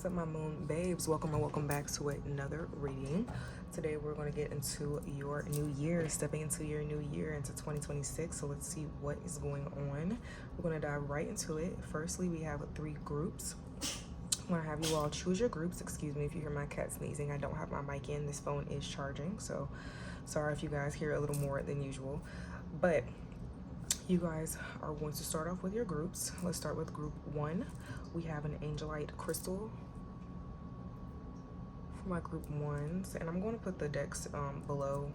What's up, my moon babes? Welcome and welcome back to another reading. Today we're going to get into your new year, stepping into your new year, into 2026. So let's see what is going on. We're going to dive right into it. Firstly, we have 3 groups. I'm going to have you all choose your groups. Excuse me if you hear my cat sneezing. I don't have my mic in. This phone is charging, so sorry if you guys hear a little more than usual. But you guys are going to start off with your groups. Let's start with group 1. We have an angelite crystal for my group 1s, and I'm going to put the decks below,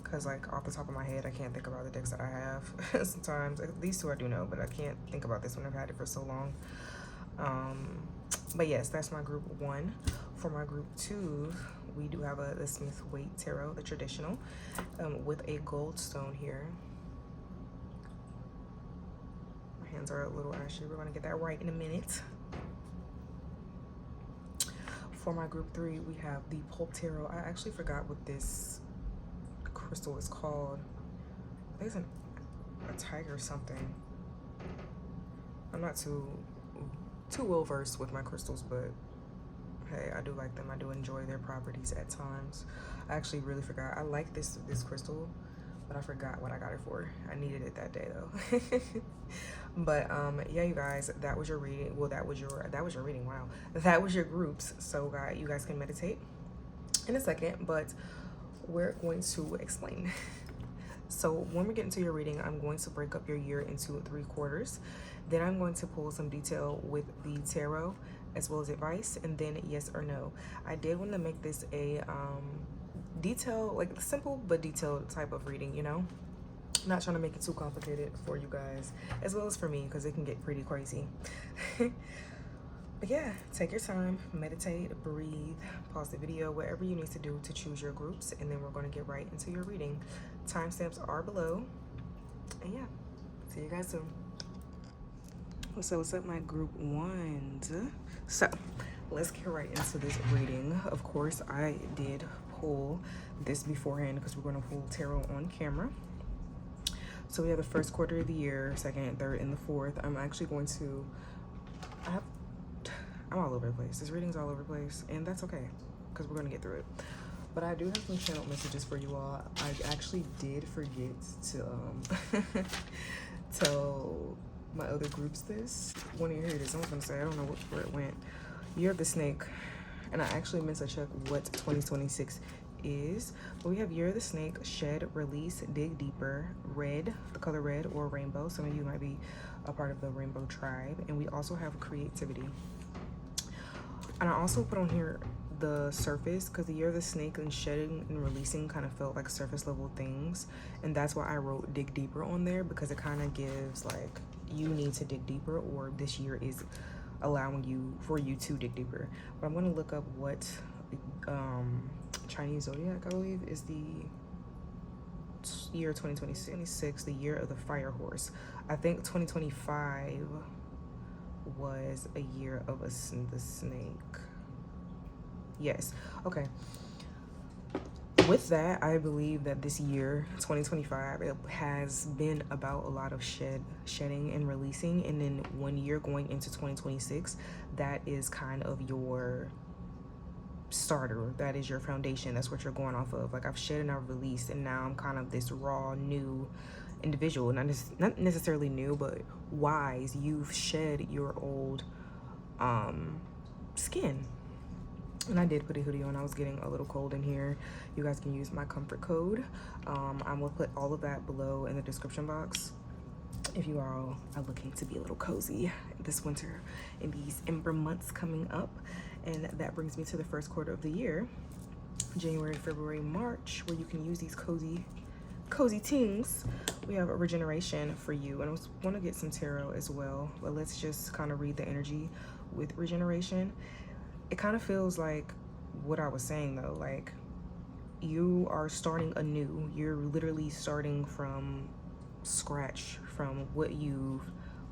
because like off the top of my head I can't think about the decks that I have. Sometimes these 2 I do know, but I can't think about this one. I've had it for so long. But yes, that's my group 1. For my group 2, we do have the 𝖊𝖞𝖊𝖊𝖊𝖃 tarot, the traditional, with a gold stone here. My hands are a little ashy. We're going to get that right in a minute. For my group 3, we have the pulp tarot. I actually forgot what this crystal is called. I think it's a tiger or something. I'm not too well versed with my crystals, but hey, I do like them. I do enjoy their properties at times. I actually really forgot. I like this crystal, but I forgot what I got it for. I needed it that day though. But yeah, you guys, that was your reading. Well, that was your reading. Wow, that was your groups. So you guys can meditate in a second, but we're going to explain. So when we get into your reading, I'm going to break up your year into 3 quarters. Then I'm going to pull some detail with the tarot as well as advice, and then yes or no. I did want to make this a detail, like simple but detailed type of reading, you know, not trying to make it too complicated for you guys as well as for me, because it can get pretty crazy. But yeah, take your time, meditate, breathe, pause the video, whatever you need to do to choose your groups, and then we're going to get right into your reading. Timestamps are below, and yeah, see you guys soon. So what's up, my group 1s? So let's get right into this reading. Of course, I did pull this beforehand because we're going to pull tarot on camera. So we have the first quarter of the year, second, third, and the fourth. I'm actually going to, I'm all over the place. This reading's all over the place, and that's okay because we're going to get through it. But I do have some channel messages for you all. I actually did forget to tell my other groups this. One of you, here it is. I was going to say, I don't know where it went. Year of the snake. And I actually meant to check what 2026 is. But we have year of the snake, shed, release, dig deeper, red, the color red, or rainbow. Some of you might be a part of the rainbow tribe. And we also have creativity. And I also put on here the surface, because the year of the snake and shedding and releasing kind of felt like surface level things, and that's why I wrote dig deeper on there, because it kind of gives like you need to dig deeper, or this year is allowing you to dig deeper. But I'm going to look up what Chinese zodiac, I believe, is the year 2026, the year of the fire horse. I think 2025 was a year of the snake. Yes. Okay. With that, I believe that this year, 2025, it has been about a lot of shedding and releasing. And then 1 year going into 2026, that is kind of your starter. That is your foundation. That's what you're going off of. Like, I've shed and I've released, and now I'm kind of this raw, new individual. Not necessarily new, but wise. You've shed your old skin. And I did put a hoodie on. I was getting a little cold in here. You guys can use my comfort code. I'm gonna put all of that below in the description box if you all are looking to be a little cozy this winter in these ember months coming up. And that brings me to the first quarter of the year, January, February, March, where you can use these cozy things. We have a regeneration for you, and I want to get some tarot as well, but let's just kind of read the energy with regeneration. It kind of feels like what I was saying though, like you are starting anew. You're literally starting from scratch, from what you've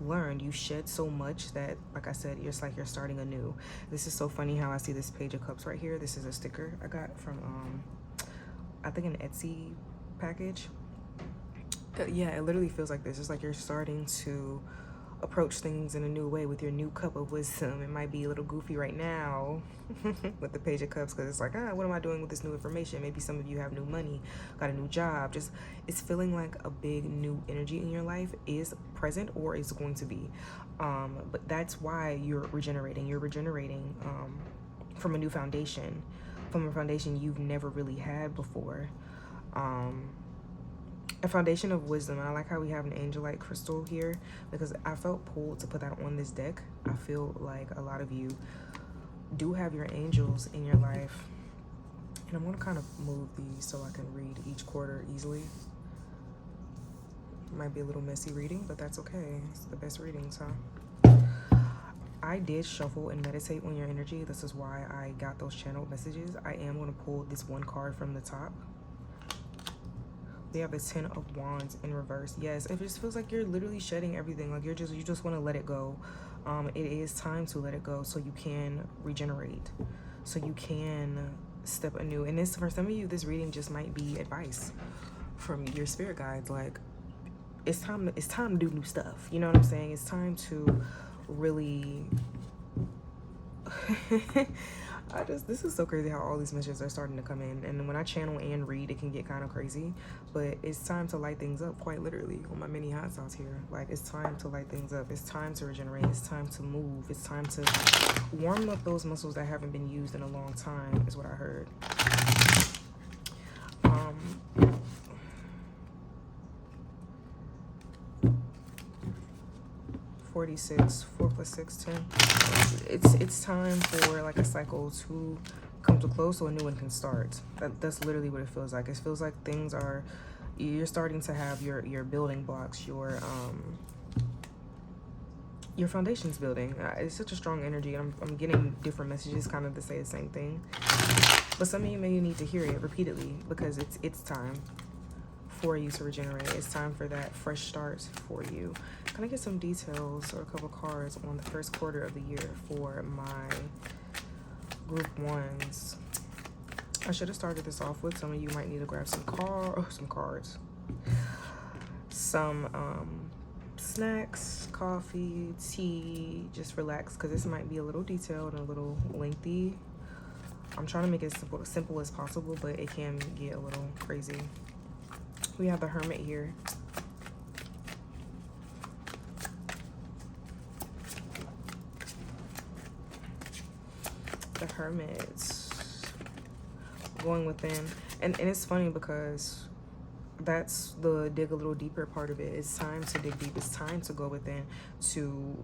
learned. You shed so much that, like I said, it's like you're starting anew. This is so funny how I see this Page of Cups right here. This is a sticker I got from I think an Etsy package. Yeah, it literally feels like this. It's like you're starting to approach things in a new way with your new cup of wisdom. It might be a little goofy right now with the Page of Cups, because it's like, what am I doing with this new information? Maybe some of you have new money, got a new job. Just, it's feeling like a big new energy in your life is present or is going to be. But that's why you're regenerating. You're regenerating from a new foundation, from a foundation you've never really had before. A foundation of wisdom. I like how we have an angelite crystal here, because I felt pulled to put that on this deck. I feel like a lot of you do have your angels in your life, and I'm going to kind of move these so I can read each quarter easily. Might be a little messy reading, but that's okay. It's the best readings, huh? I did shuffle and meditate on your energy. This is why I got those channeled messages. I am going to pull this one card from the top. We have the 10 of Wands in reverse. Yes, it just feels like you're literally shedding everything. Like you just want to let it go. It is time to let it go so you can regenerate, so you can step anew. And this, for some of you, this reading just might be advice from your spirit guides. Like it's time to do new stuff. You know what I'm saying? It's time to really this is so crazy how all these messages are starting to come in, and when I channel and read, it can get kind of crazy. But it's time to light things up, quite literally, on my mini hot sauce here. Like, it's time to light things up. It's time to regenerate. It's time to move. It's time to warm up those muscles that haven't been used in a long time, is what I heard. 46, 4 plus 6, 10. It's time for like a cycle to come to close so a new one can start. That's literally what it feels like. It feels like things are, you're starting to have your building blocks, your foundation's building. It's such a strong energy. I'm getting different messages kind of to say the same thing, but some of you may need to hear it repeatedly, because it's time for you to regenerate. It's time for that fresh start for you. Can I get some details or a couple cards on the first quarter of the year for my group ones? I should have started this off with, some of you might need to grab some cards, some snacks, coffee, tea, just relax, because this might be a little detailed and a little lengthy. I'm trying to make it simple as possible, but it can get a little crazy. We have the Hermit here. The Hermit going within. And it's funny because that's the dig a little deeper part of it. It's time to dig deep. It's time to go within to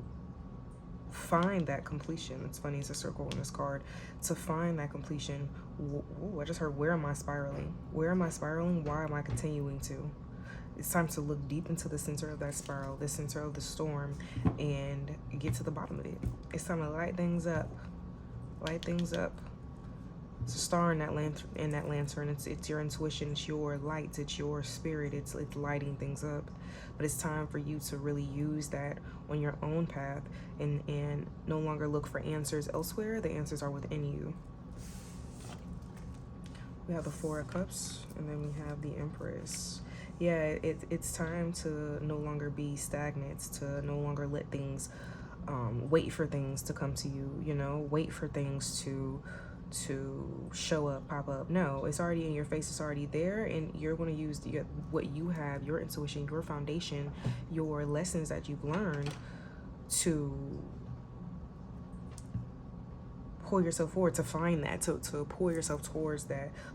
find that completion. It's funny, it's a circle on this card. To find that completion. Ooh, I just heard, where am I spiraling? Where am I spiraling? Why am I continuing to? It's time to look deep into the center of that spiral, the center of the storm, and get to the bottom of it. It's time to light things up. Light things up. It's a star in that lantern. It's your intuition, it's your light, it's your spirit, it's lighting things up. But it's time for you to really use that on your own path and no longer look for answers elsewhere. The answers are within you. We have the Four of Cups, and then we have the Empress. Yeah, it's time to no longer be stagnant, to no longer let things wait for things to come to you, you know, wait for things to show up, pop up. No, it's already in your face, it's already there, and you're going to use what you have, your intuition, your foundation, your lessons that you've learned to pull yourself forward, to find that, to pull yourself towards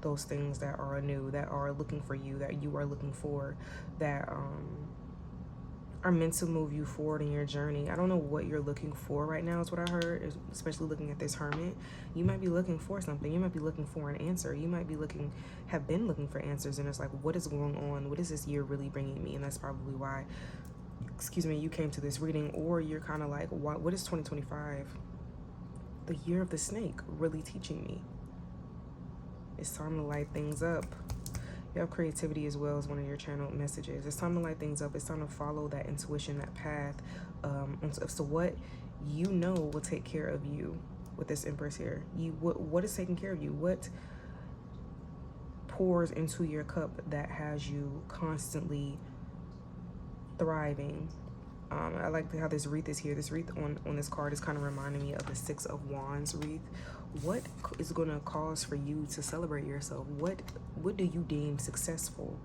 those things that are new, that are looking for you, that you are looking for, that are meant to move you forward in your journey. I don't know what you're looking for right now, is what I heard, especially looking at this Hermit. You might be looking for something. You might be looking for an answer. You might be have been looking for answers, and it's like, what is going on? What is this year really bringing me? And that's probably why, you came to this reading. Or you're kind of like, what is 2025, the year of the snake, really teaching me? It's time to light things up. You have creativity as well as one of your channel messages. It's time to light things up. It's time to follow that intuition, that path. So what you know will take care of you with this Empress here. What is taking care of you? What pours into your cup that has you constantly thriving, I like how this wreath is here. This wreath on this card is kind of reminding me of the Six of Wands wreath. What is going to cause for you to celebrate yourself? What do you deem successful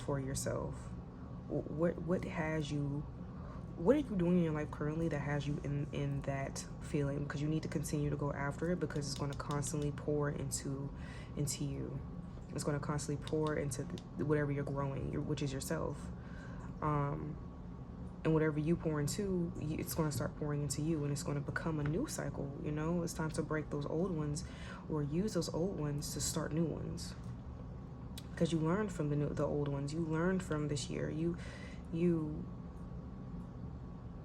for yourself? What has you? What are you doing in your life currently that has you in that feeling? Because you need to continue to go after it, because it's going to constantly pour into you. It's going to constantly pour into whatever you're growing, which is yourself. And whatever you pour into, it's going to start pouring into you, and it's going to become a new cycle. You know, it's time to break those old ones, or use those old ones to start new ones. Because you learned from the old ones. You learned from this year. You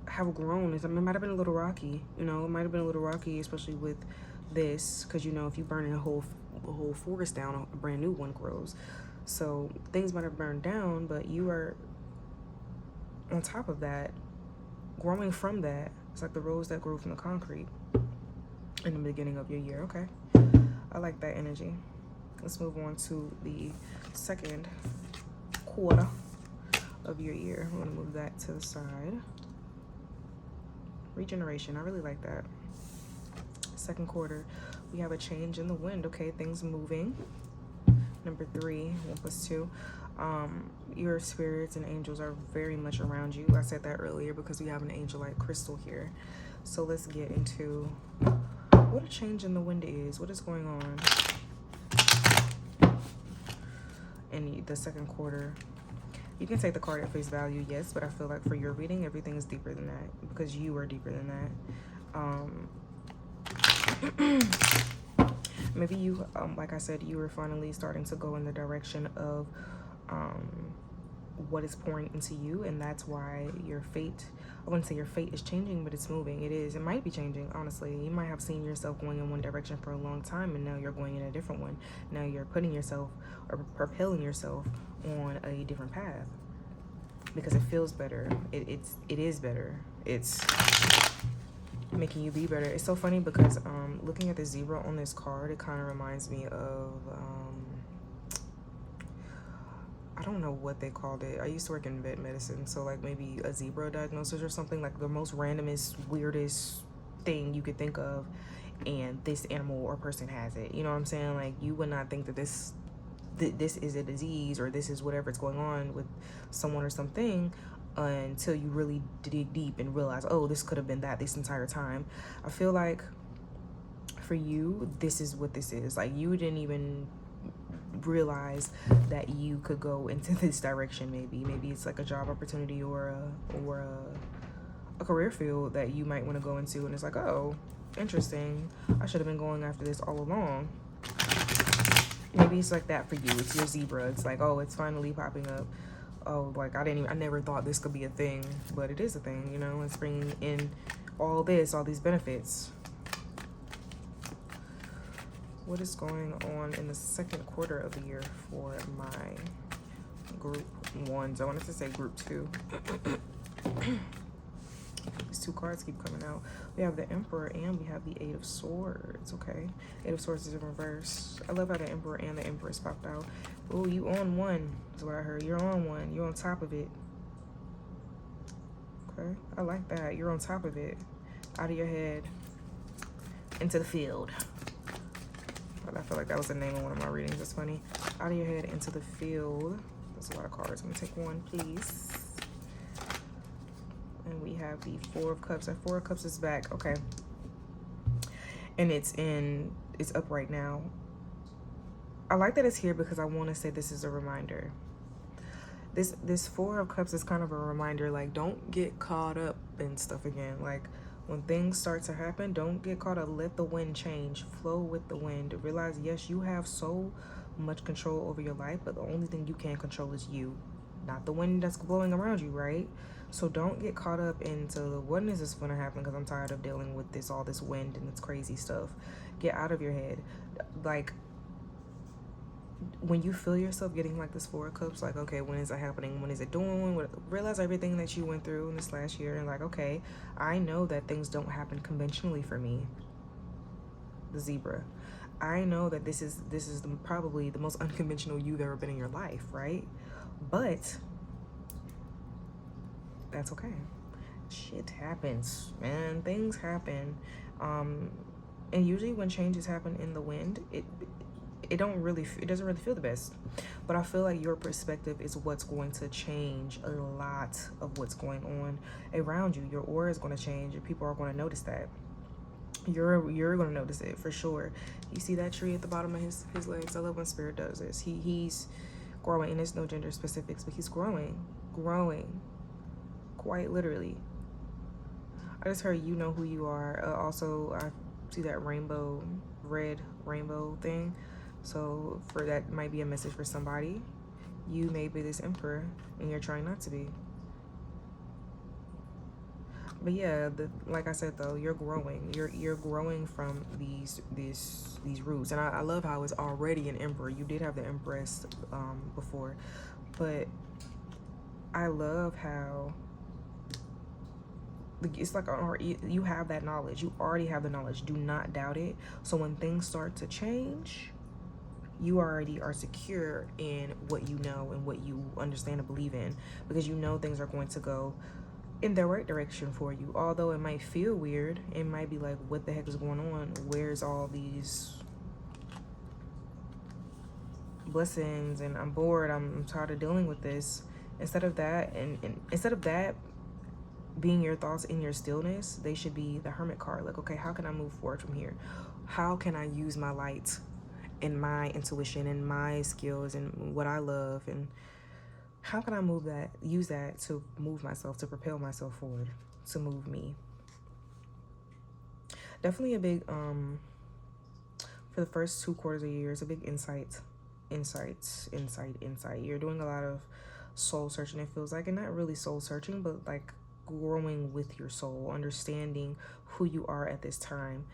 have grown. It might have been a little rocky. You know, it might have been a little rocky, especially with this, because you know, if you burn a whole forest down, a brand new one grows. So things might have burned down, but you are on top of that, growing from that. It's like the rose that grew from the concrete in the beginning of your year. Okay, I like that energy. Let's move on to the second quarter of your year. I'm gonna move that to the side. Regeneration, I really like that. Second quarter, we have a change in the wind. Okay, things moving. Number 3, 1 + 2. Your spirits and angels are very much around you. I said that earlier because we have an angel-like crystal here. So let's get into what a change in the wind is. What is going on in the second quarter? You can take the card at face value, yes, but I feel like for your reading, everything is deeper than that, because you are deeper than that. Maybe you, like I said, you are finally starting to go in the direction of what is pouring into you, and that's why your fate, I wouldn't say your fate is changing, but it's moving. It might be changing, honestly. You might have seen yourself going in one direction for a long time, and now you're going in a different one. Now you're putting yourself, or propelling yourself on a different path, because it feels better. It is better. It's making you be better. It's so funny because looking at the zebra on this card, it kind of reminds me of I don't know what they called it. I used to work in vet medicine, so like maybe a zebra diagnosis or something, like the most randomest, weirdest thing you could think of, and this animal or person has it. You know what I'm saying? Like, you would not think that this is a disease, or this is whatever's going on with someone or something, until you really dig deep and realize, oh, this could have been that this entire time. I feel like for you, this is what this is. Like, you didn't even realize that you could go into this direction. Maybe it's like a job opportunity or a career field that you might want to go into, and it's like, oh, interesting, I should have been going after this all along. Maybe it's like that for you. It's your zebra. It's like, oh, it's finally popping up. Oh, like I never thought this could be a thing, but it is a thing, you know. It's bringing in all these benefits. What is going on in the second quarter of the year for my group 1s? I wanted to say group 2. These 2 cards keep coming out. We have the Emperor and we have the 8 of Swords. Okay, 8 of Swords is in reverse. I love how the Emperor and the Empress popped out. Oh, you on one is what I heard. You're on one. You're on top of it. Okay, I like that. You're on top of it. Out of your head into the field. I feel like that was the name of one of my readings. It's funny. Out of your head into the field. That's a lot of cards. I'm gonna take one, please. And we have the 4 of Cups. That 4 of Cups is back. Okay. And it's up right now. I like that it's here because I want to say this is a reminder. This 4 of Cups is kind of a reminder, like, don't get caught up in stuff again. Like, when things start to happen, don't get caught up. Let the wind change. Flow with the wind. Realize, yes, you have so much control over your life, but the only thing you can't control is you, not the wind that's blowing around you, right? So don't get caught up into when is this going to happen, because I'm tired of dealing with all this wind and this crazy stuff. Get out of your head. Like, when you feel yourself getting like this 4 of Cups, like, okay, when is it happening? When is it doing? Realize everything that you went through in this last year, and like, okay, I know that things don't happen conventionally for me, the zebra. I know that this is probably the most unconventional you've ever been in your life, right? But that's okay. shit happens, man. Things happen. And usually when changes happen in the wind, it doesn't really feel the best. But I feel like your perspective is what's going to change a lot of what's going on around you. Your aura is going to change, and people are going to notice that. You're going to notice it for sure. You see that tree at the bottom of his legs? I love when spirit does this. He's growing, and there's no gender specifics, but he's growing quite literally. I just heard you know who you are. Also, I see that red rainbow thing. So for that might be a message for somebody. You may be this emperor, and you're trying not to be. But yeah, like I said though, you're growing. You're growing from these roots, and I love how it's already an emperor. You did have the empress before, but I love how it's like you have that knowledge. You already have the knowledge. Do not doubt it. So when things start to change, you already are secure in what you know and what you understand and believe in, because you know things are going to go in the right direction for you. Although it might feel weird, it might be like, what the heck is going on? Where's all these blessings? And I'm bored. I'm tired of dealing with this. Instead of that, and instead of that being your thoughts in your stillness, they should be the Hermit card. Like, okay, how can I move forward from here? How can I use my light and my intuition and my skills and what I love, and how can I use that to move myself, to propel myself forward, to move me? Definitely a big, for the first 2 quarters of the year, it's a big insight. You're doing a lot of soul searching, it feels like, and not really soul searching, but like growing with your soul, understanding who you are at this time.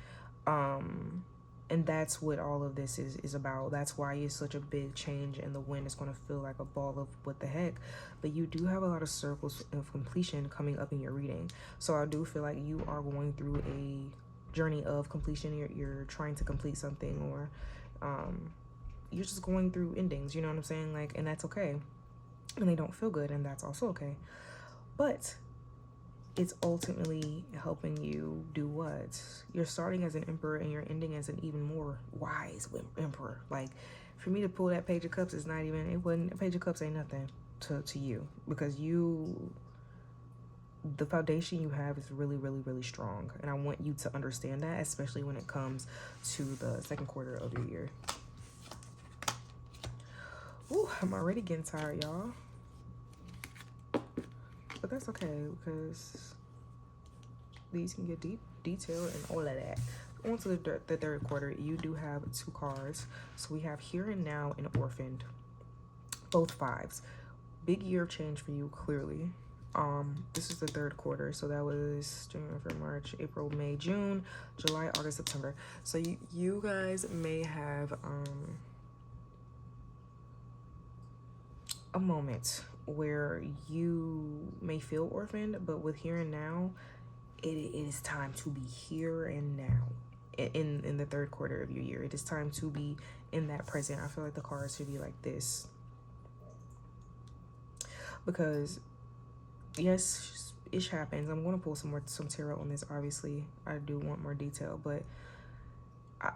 And that's what all of this is about. That's why it's such a big change, and the wind is going to feel like a ball of what the heck. But you do have a lot of circles of completion coming up in your reading. So I do feel like you are going through a journey of completion. You're trying to complete something, or you're just going through endings, you know what I'm saying? Like, and that's okay. And they don't feel good, and that's also okay. But it's ultimately helping you do what? You're starting as an emperor, and you're ending as an even more wise emperor. Like, for me to pull that Page of Cups is not even, a Page of Cups ain't nothing to you, because the foundation you have is really, really, really strong. And I want you to understand that, especially when it comes to the 2nd quarter of your year. Ooh, I'm already getting tired, y'all. But that's okay, because these can get deep, detailed, and all of that. On to the 3rd quarter, you do have 2 cards. So we have Here and Now and Orphaned. Both 5s. Big year of change for you, clearly. This is the 3rd quarter. So that was January, February, March, April, May, June, July, August, September. So you guys may have a moment where you may feel orphaned, but with Here and Now, it is time to be here and now. In the 3rd quarter of your year, it is time to be in that present. I feel like the cards should be like this, because yes, ish happens. I'm going to pull some tarot on this. Obviously, I do want more detail, but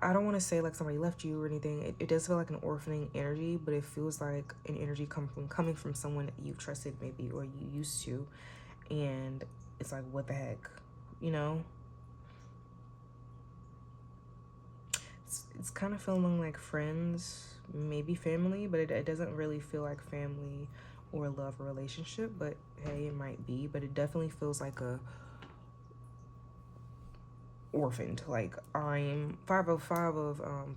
I don't want to say like somebody left you or anything. It does feel like an orphaning energy, but it feels like an energy coming from someone that you trusted maybe, or you used to, and it's like, what the heck, you know? It's kind of feeling like friends, maybe family, but it doesn't really feel like family or love or relationship. But hey, it might be. But it definitely feels like a orphaned. Like, I'm five of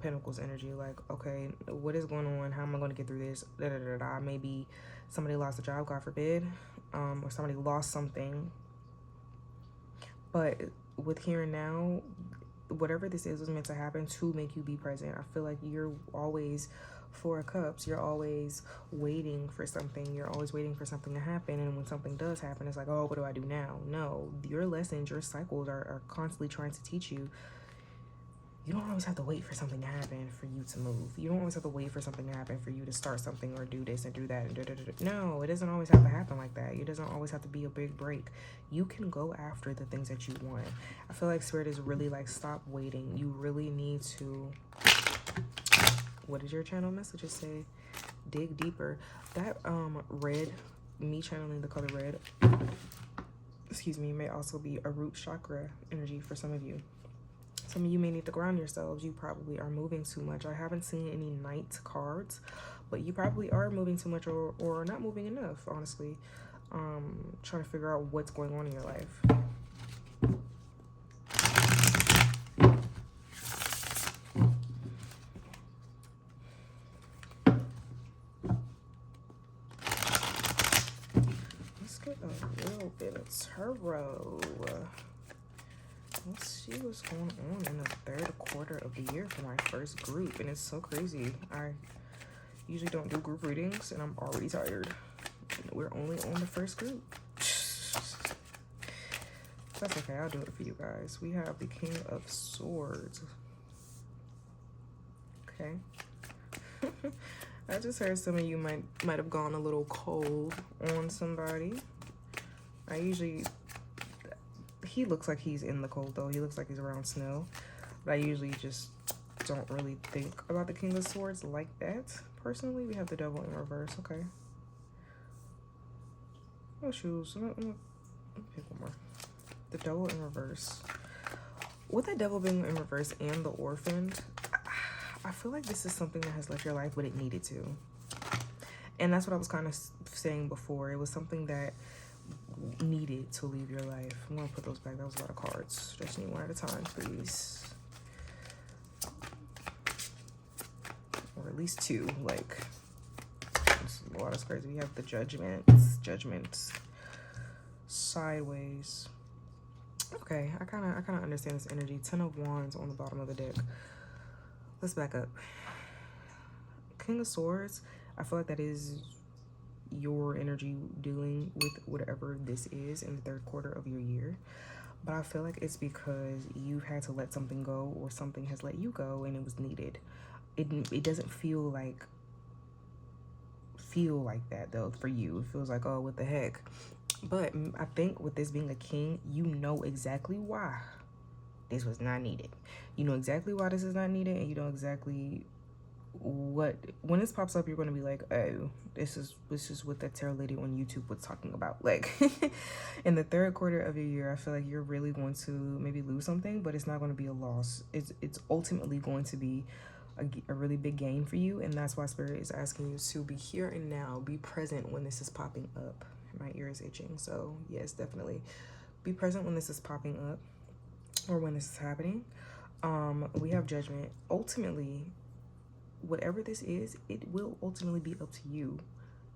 Pentacles energy. Like, okay, what is going on? How am I going to get through this? Maybe somebody lost a job, God forbid, or somebody lost something. But with Here and Now, whatever this is was meant to happen to make you be present. I feel like you're always 4 of Cups. You're always waiting for something. You're always waiting for something to happen. And when something does happen, it's like, oh, what do I do now? No, your lessons, your cycles are constantly trying to teach you you don't always have to wait for something to happen for you to move. You don't always have to wait for something to happen for you to start something or do this and do that and No, it doesn't always have to happen like that. It doesn't always have to be a big break. You can go after the things that you want. I feel like Spirit is really like, stop waiting. You really need to, what did your channel messages say? Dig deeper. That red, me channeling the color red, excuse me, may also be a root chakra energy for some of you. Some of you may need to ground yourselves. You probably are moving too much. I haven't seen any Knight cards, but you probably are moving too much or not moving enough, honestly. Trying to figure out what's going on in your life. Let's get a little bit of tarot. Let's see what's going on in the third quarter of the year for my first group. And it's so crazy. I usually don't do group readings and I'm already tired. We're only on the first group. That's okay, I'll do it for you guys. We have the King of Swords. Okay. I just heard some of you might have gone a little cold on somebody. I usually, he looks like he's in the cold though. He looks like he's around snow. But I usually just don't really think about the King of Swords like that. Personally, we have the Devil in reverse. Okay. Oh, shoes. Let me pick one more. The Devil in reverse. With that Devil being in reverse and the Orphaned, I feel like this is something that has left your life, but it needed to. And that's what I was kind of saying before. It was something that needed to leave your life. I'm going to put those back. That was a lot of cards. Just need one at a time, please. Or at least two. Like, a lot of crazy. We have the Judgments. Sideways. Okay, I kind of understand this energy. 10 of Wands on the bottom of the deck. Let's back up. King of Swords, I feel like that is your energy dealing with whatever this is in the third quarter of your year. But I feel like it's because you've had to let something go or something has let you go and it was needed. It doesn't feel like that though for you. It feels like, oh, what the heck. But I think with this being a king, you know exactly why this was not needed. You know exactly why this is not needed, and you know exactly what, when this pops up, you're going to be like, oh, this is what that tarot lady on YouTube was talking about. Like, in the third quarter of your year, I feel like you're really going to maybe lose something, but it's not going to be a loss. It's ultimately going to be a really big gain for you, and that's why Spirit is asking you to be here and now, be present when this is popping up. My ear is itching, so yes, definitely be present when this is popping up or when this is happening. We have Judgment. Ultimately, whatever this is, it will ultimately be up to you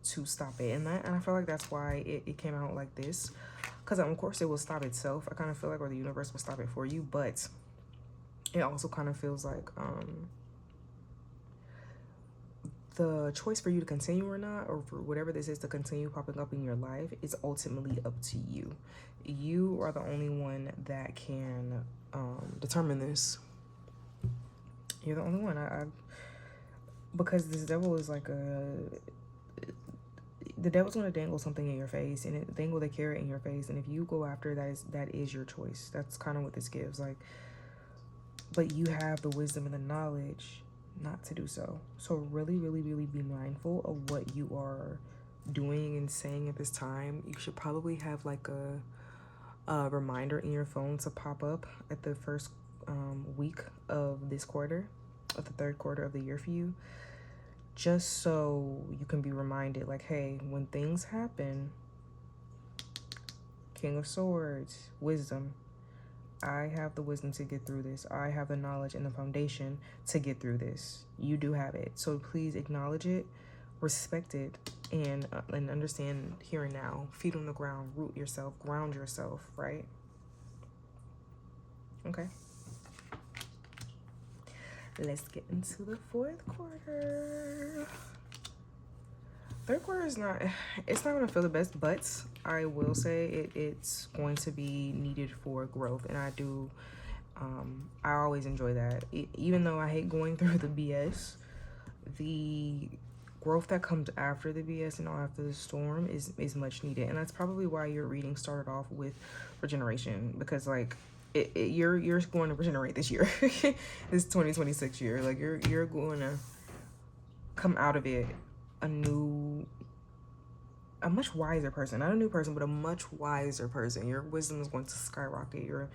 to stop it, and I feel like that's why it came out like this, because of course it will stop itself. I kind of feel like, or the universe will stop it for you, but it also kind of feels like the choice for you to continue or not, or for whatever this is to continue popping up in your life, is ultimately up to you. You are the only one that can determine this. You're the only one. Because this devil is like the devil's going to dangle something in your face, and dangle the carrot in your face, and if you go after that is your choice. That's kind of what this gives. Like, but you have the wisdom and the knowledge not to do so. So really, really, really be mindful of what you are doing and saying at this time. You should probably have like a reminder in your phone to pop up at the first week of this quarter, of the third quarter of the year for you, just so you can be reminded, like, hey, when things happen, King of Swords, wisdom, I have the wisdom to get through this. I have the knowledge and the foundation to get through this. You do have it. So please acknowledge it, respect it, and understand here and now. Feet on the ground, root yourself, ground yourself, right? Okay. Let's get into the fourth quarter. Third quarter is not going to feel the best, but I will say it's going to be needed for growth. And I do I always enjoy that. Even though I hate going through the BS, the growth that comes after the BS and after the storm is much needed. And that's probably why your reading started off with regeneration, because like you're going to regenerate this year. This 2026 year, like you're going to come out of it a much wiser person. Not a new person, but a much wiser person. Your wisdom is going to skyrocket. Your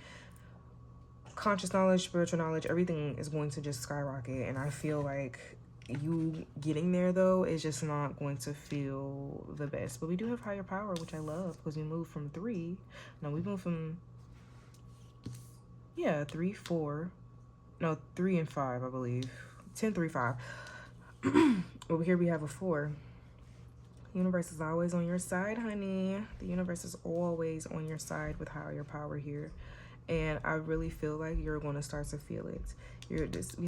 conscious knowledge, spiritual knowledge, everything is going to just skyrocket. And I feel like you getting there though is just not going to feel the best. But we do have higher power, which I love, because we moved from 3. No, we moved from 3, 4. No, 3 and 5, I believe. 10, 3, 5. Over here we have a 4. The universe is always on your side, honey. The universe is always on your side with higher power here. And I really feel like you're going to start to feel it.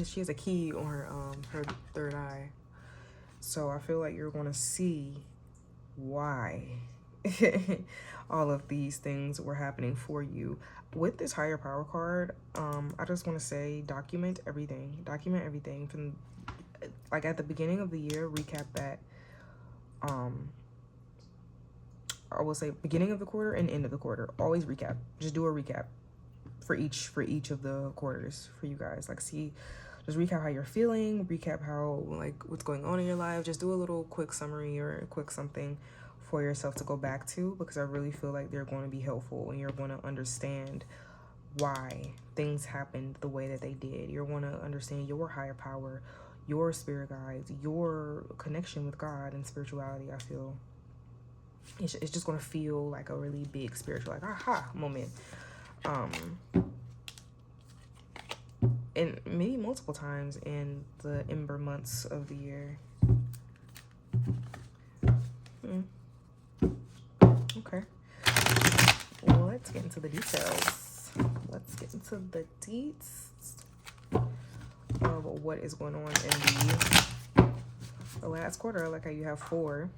She has a key on her third eye. So I feel like you're going to see why all of these things were happening for you. With this higher power card, I just want to say document everything. Document everything. From like at the beginning of the year, recap that. I will say beginning of the quarter and end of the quarter. Always recap. Just do a recap for each of the quarters for you guys. Like, just recap how you're feeling, recap how, like, what's going on in your life. Just do a little quick summary or a quick something for yourself to go back to, because I really feel like they're going to be helpful and you're going to understand why things happened the way that they did. You're going to understand your higher power, your spirit guides, your connection with God and spirituality. I feel it's just going to feel like a really big spiritual, like, aha moment. And maybe multiple times in the ember months of the year. Okay. Well, let's get into the details. Let's get into the deets of what is going on in the last quarter. I like how you have 4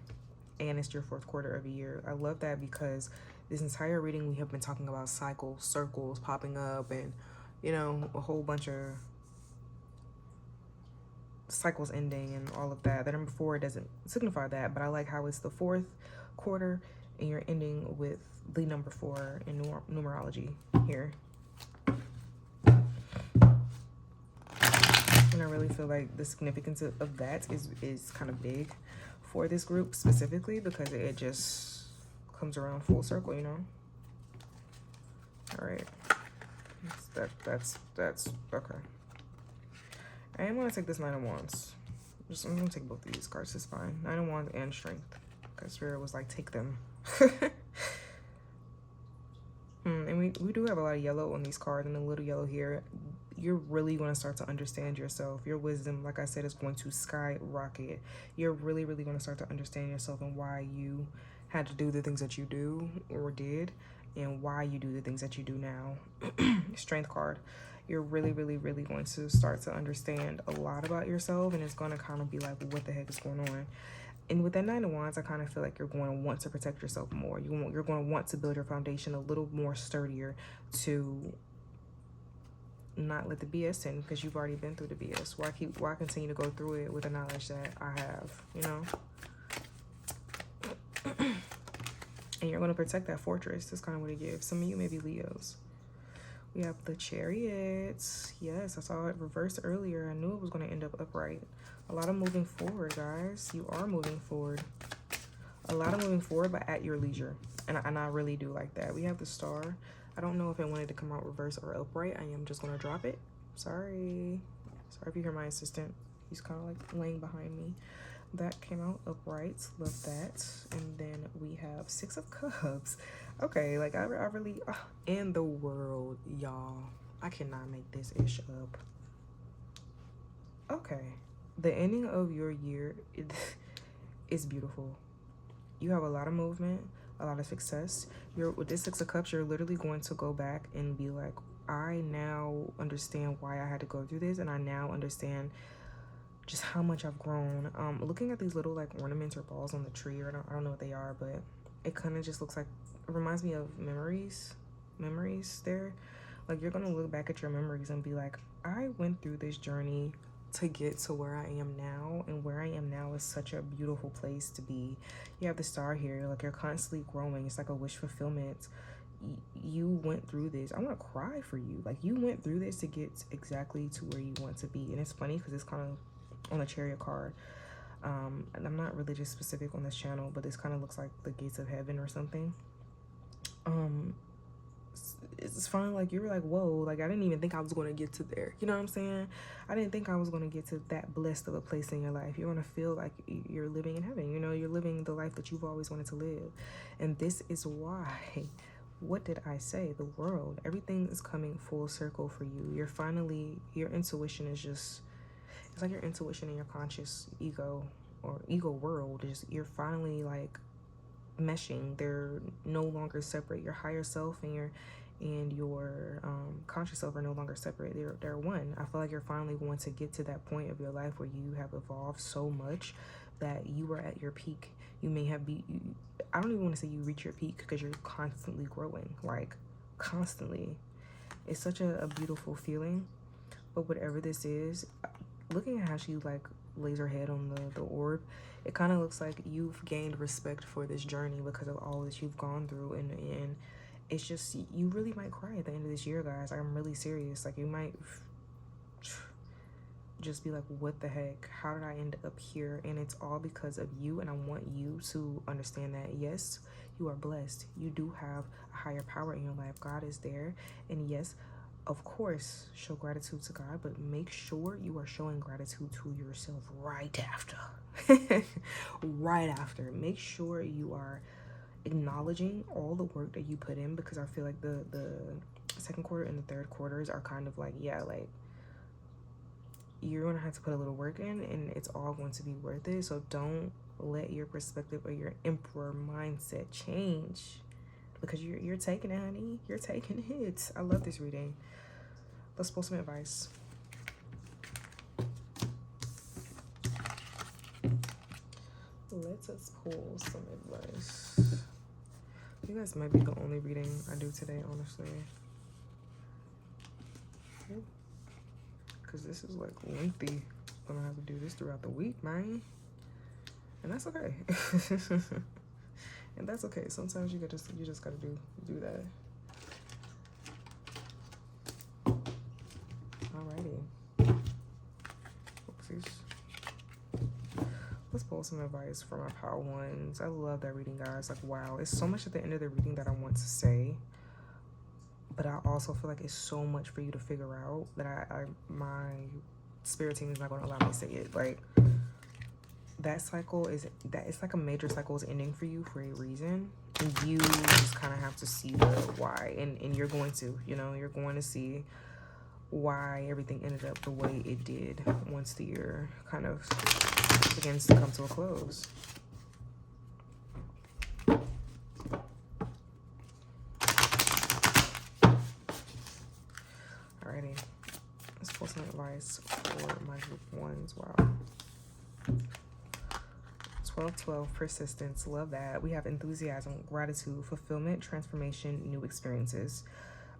and it's your 4th quarter of the year. I love that, because this entire reading we have been talking about cycles, circles popping up, and you know, a whole bunch of cycles ending and all of that. The number 4 doesn't signify that, but I like how it's the 4th quarter and you're ending with the number 4 in numerology here. And I really feel like the significance of that is kind of big for this group specifically, because it just comes around full circle, you know. All right, that's okay. I am gonna take this 9 of Wands. I'm gonna take both of these cards. It's fine. 9 of Wands and Strength, because Spirit was like, take them. And we do have a lot of yellow on these cards, and a little yellow here. You're really going to start to understand yourself. Your wisdom, like I said, is going to skyrocket. You're really going to start to understand yourself and why you had to do the things that you do or did, and why you do the things that you do now. Strength card. You're really going to start to understand a lot about yourself, and it's going to kind of be like, what the heck is going on? And with that 9 of Wands, I kind of feel like you're going to want to protect yourself more. You're going to want to build your foundation a little more sturdier to not let the BS in, because you've already been through the BS. Why continue to go through it with the knowledge that I have, you know? And you're going to protect that fortress. That's kind of what it gives. Some of you may be Leos. We have the Chariot. Yes, I saw it reversed earlier. I knew it was going to end up upright. A lot of moving forward, guys. You are moving forward. A lot of moving forward, but at your leisure. And I really do like that. We have the Star. I don't know if it wanted to come out reverse or upright. I am just going to drop it. Sorry if you hear my assistant. He's kind of like laying behind me. That came out upright. Love that. And then we have 6 of Cups. Okay, like I really, in the world, y'all, I cannot make this ish up. Okay, the ending of your year is beautiful. You have a lot of movement, a lot of success. With this 6 of Cups, you're literally going to go back and be like, I now understand why I had to go through this, and I now understand just how much I've grown. Looking at these little like ornaments or balls on the tree, or I don't know what they are, but it kind of just looks like, it reminds me of memories there. Like, you're gonna look back at your memories and be like, I went through this journey to get to where I am now, and where I am now is such a beautiful place to be. You have the star here, like, you're constantly growing. It's like a wish fulfillment. You went through this. I want to cry for you. Like, you went through this to get exactly to where you want to be. And it's funny because it's kind of on the Chariot card. And I'm not religious specific on this channel, but this kind of looks like the gates of heaven or something. It's fun. Like, you were like, whoa, like, I didn't even think I was going to get to there. You know what I'm saying? I didn't think I was going to get to that blessed of a place in your life. You're going to feel like you're living in heaven. You know, you're living the life that you've always wanted to live. And this is why, what did I say? The world, everything is coming full circle for you. You're finally, your intuition is just, it's like your intuition and your conscious ego or ego world is, you're finally like meshing. They're no longer separate. Your higher self and your conscious self are no longer separate. They're one. I feel like you're finally going to get to that point of your life where you have evolved so much that you are at your peak. You may have I don't even want to say you reach your peak, because you're constantly growing, like constantly. It's such a beautiful feeling. But whatever this is, looking at how she like lays her head on the orb, it kind of looks like you've gained respect for this journey because of all that you've gone through. And it's just, you really might cry at the end of this year, guys. I'm really serious. Like, you might just be like, what the heck? How did I end up here? And it's all because of you. And I want you to understand that, yes, you are blessed. You do have a higher power in your life. God is there. And yes, of course, show gratitude to God, but make sure you are showing gratitude to yourself right after. Right after. Make sure you are acknowledging all the work that you put in, because I feel like the second quarter and the third quarters are kind of like, yeah, like, you're gonna have to put a little work in, and it's all going to be worth it. So don't let your perspective or your emperor mindset change, because you're taking it, honey. You're taking it. I love this reading. Let's pull some advice. Let us pull some advice. You guys might be the only reading I do today, honestly. Because this is like lengthy. I'm gonna have to do this throughout the week, man. And that's okay. And that's okay. Sometimes you just gotta do that. Alrighty. Oopsies. Let's pull some advice from our power ones. I love that reading, guys. Like, wow, it's so much at the end of the reading that I want to say, but I also feel like it's so much for you to figure out that my spirit team is not going to allow me to say it. Like, that cycle is that it's like a major cycle is ending for you for a reason, and you just kind of have to see the why, and you're going to, you know, you're going to see why everything ended up the way it did once the year kind of begins to come to a close. Alrighty, let's pull some advice for my group ones. Wow. 12-12, persistence. Love that. We have enthusiasm, gratitude, fulfillment, transformation, new experiences.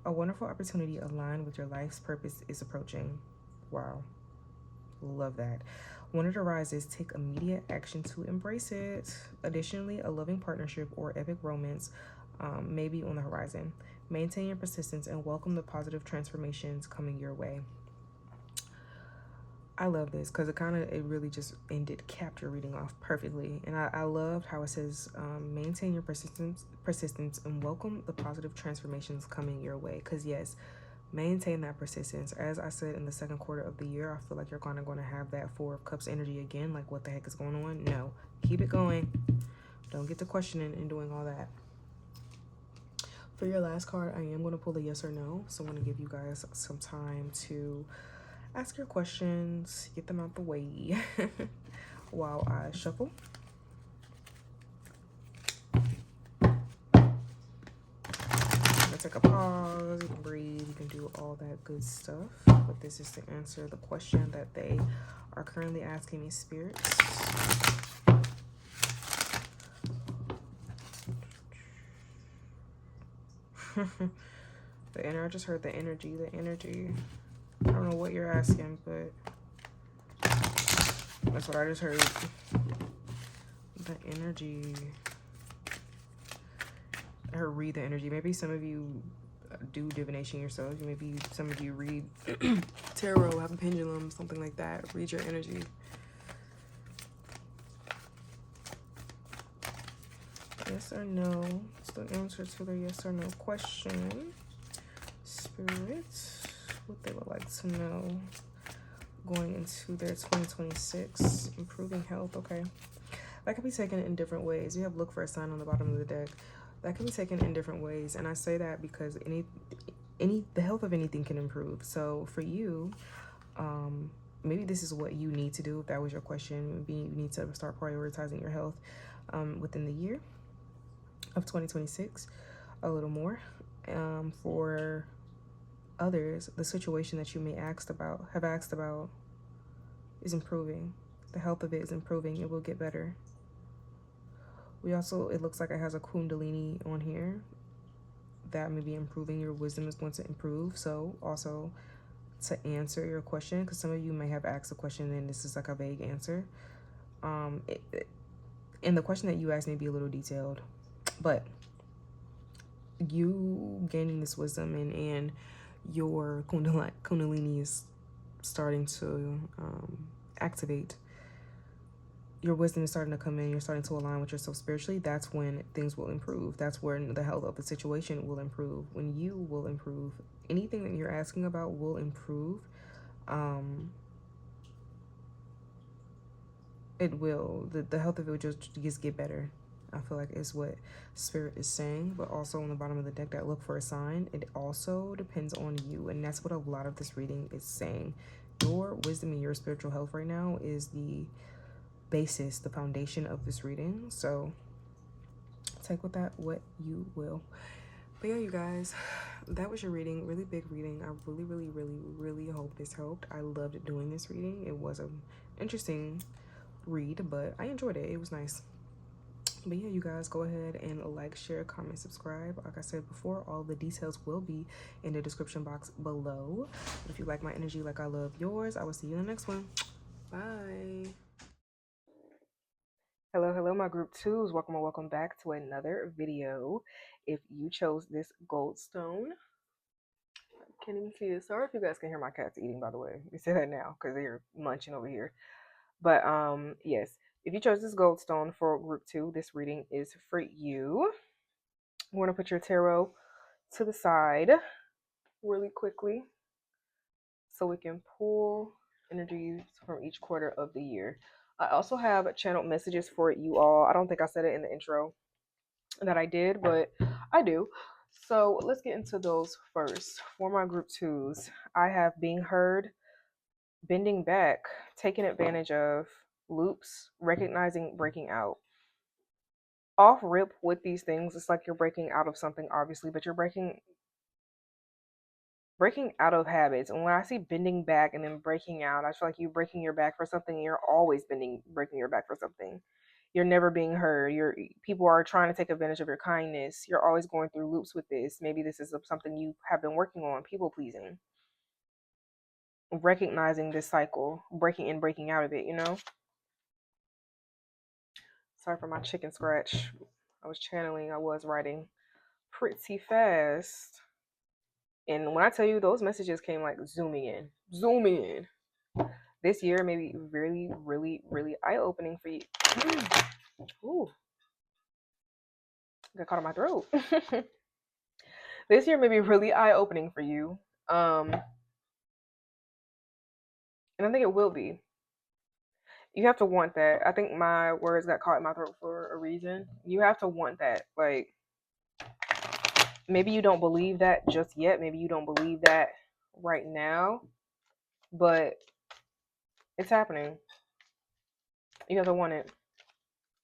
A wonderful opportunity aligned with your life's purpose is approaching. Wow. Love that. When it arises, take immediate action to embrace it. Additionally, a loving partnership or epic romance may be on the horizon. Maintain your persistence and welcome the positive transformations coming your way. I love this because it really just capped your reading off perfectly. And I loved how it says, maintain your persistence and welcome the positive transformations coming your way. Because yes, maintain that persistence. As I said, in the second quarter of the year, I feel like you're going to have that Four of Cups energy again. Like, what the heck is going on? No, keep it going. Don't get to questioning and doing all that. For your last card, I am going to pull a yes or no. So I'm going to give you guys some time to ask your questions, get them out the way while I shuffle. Take a pause, you can breathe, you can do all that good stuff. But this is to answer the question that they are currently asking me, spirits. I just heard the energy. I don't know what you're asking, but that's what I just heard. The energy. I heard read the energy. Maybe some of you do divination yourself. Maybe some of you read tarot, have a pendulum, something like that. Read your energy. Yes or no? It's the answer to the yes or no question. Spirit, what they would like to know going into their 2026. Improving health. Okay. That can be taken in different ways. You have look for a sign on the bottom of the deck. That can be taken in different ways. And I say that because the health of anything can improve. So for you, maybe this is what you need to do. If that was your question, maybe you need to start prioritizing your health within the year of 2026 a little more. For others, the situation that you may have asked about is improving. The health of it is improving. It will get better. It looks like it has a Kundalini on here. That may be improving. Your wisdom is going to improve. So also to answer your question, because some of you may have asked a question and this is like a vague answer. And the question that you asked may be a little detailed, but you gaining this wisdom and your Kundalini is starting to activate. Your wisdom is starting to come in. You're starting to align with yourself spiritually. That's when things will improve. That's when the health of the situation will improve. When you will improve. Anything that you're asking about will improve. It will. The health of it will just get better. I feel like is what Spirit is saying. But also on the bottom of the deck, that look for a sign, it also depends on you. And that's what a lot of this reading is saying. Your wisdom and your spiritual health right now is the basis, the foundation of this reading. So take with that what you will. But yeah, you guys, that was your reading. Really big reading. I really hope this helped. I loved doing this reading. It was an interesting read, but I enjoyed it. It was nice. But yeah, you guys, go ahead and like, share, comment, subscribe. Like I said before, all the details will be in the description box below. But if you like my energy like I love yours, I will see you in the next one. Bye. Hello, my group twos. Welcome back to another video. If you chose this gold stone, I can't even see it. Sorry if you guys can hear my cats eating, by the way. You say that now because they're munching over here. But yes, if you chose this gold stone for group two, this reading is for you. You want to put your tarot to the side really quickly so we can pull energies from each quarter of the year. I also have channeled messages for you all. I don't think I said it in the intro that I did, but I do. So let's get into those first. For my group twos, I have being heard, bending back, taking advantage of, loops, recognizing, breaking out. Off rip with these things, it's like you're breaking out of something, obviously, but you're breaking out of habits. And when I see bending back and then breaking out, I feel like you're breaking your back for something. You're always breaking your back for something. You're never being heard. People are trying to take advantage of your kindness. You're always going through loops with this. Maybe this is something you have been working on, people pleasing. Recognizing this cycle, breaking out of it, you know? Sorry for my chicken scratch. I was writing pretty fast. And when I tell you, those messages came like zooming in. This year may be really eye-opening for you. Ooh, got caught in my throat. This year may be really eye-opening for you. And I think it will be. You have to want that. I think my words got caught in my throat for a reason. You have to want that. Like, maybe you don't believe that just yet. Maybe you don't believe that right now. But it's happening. You have to want it.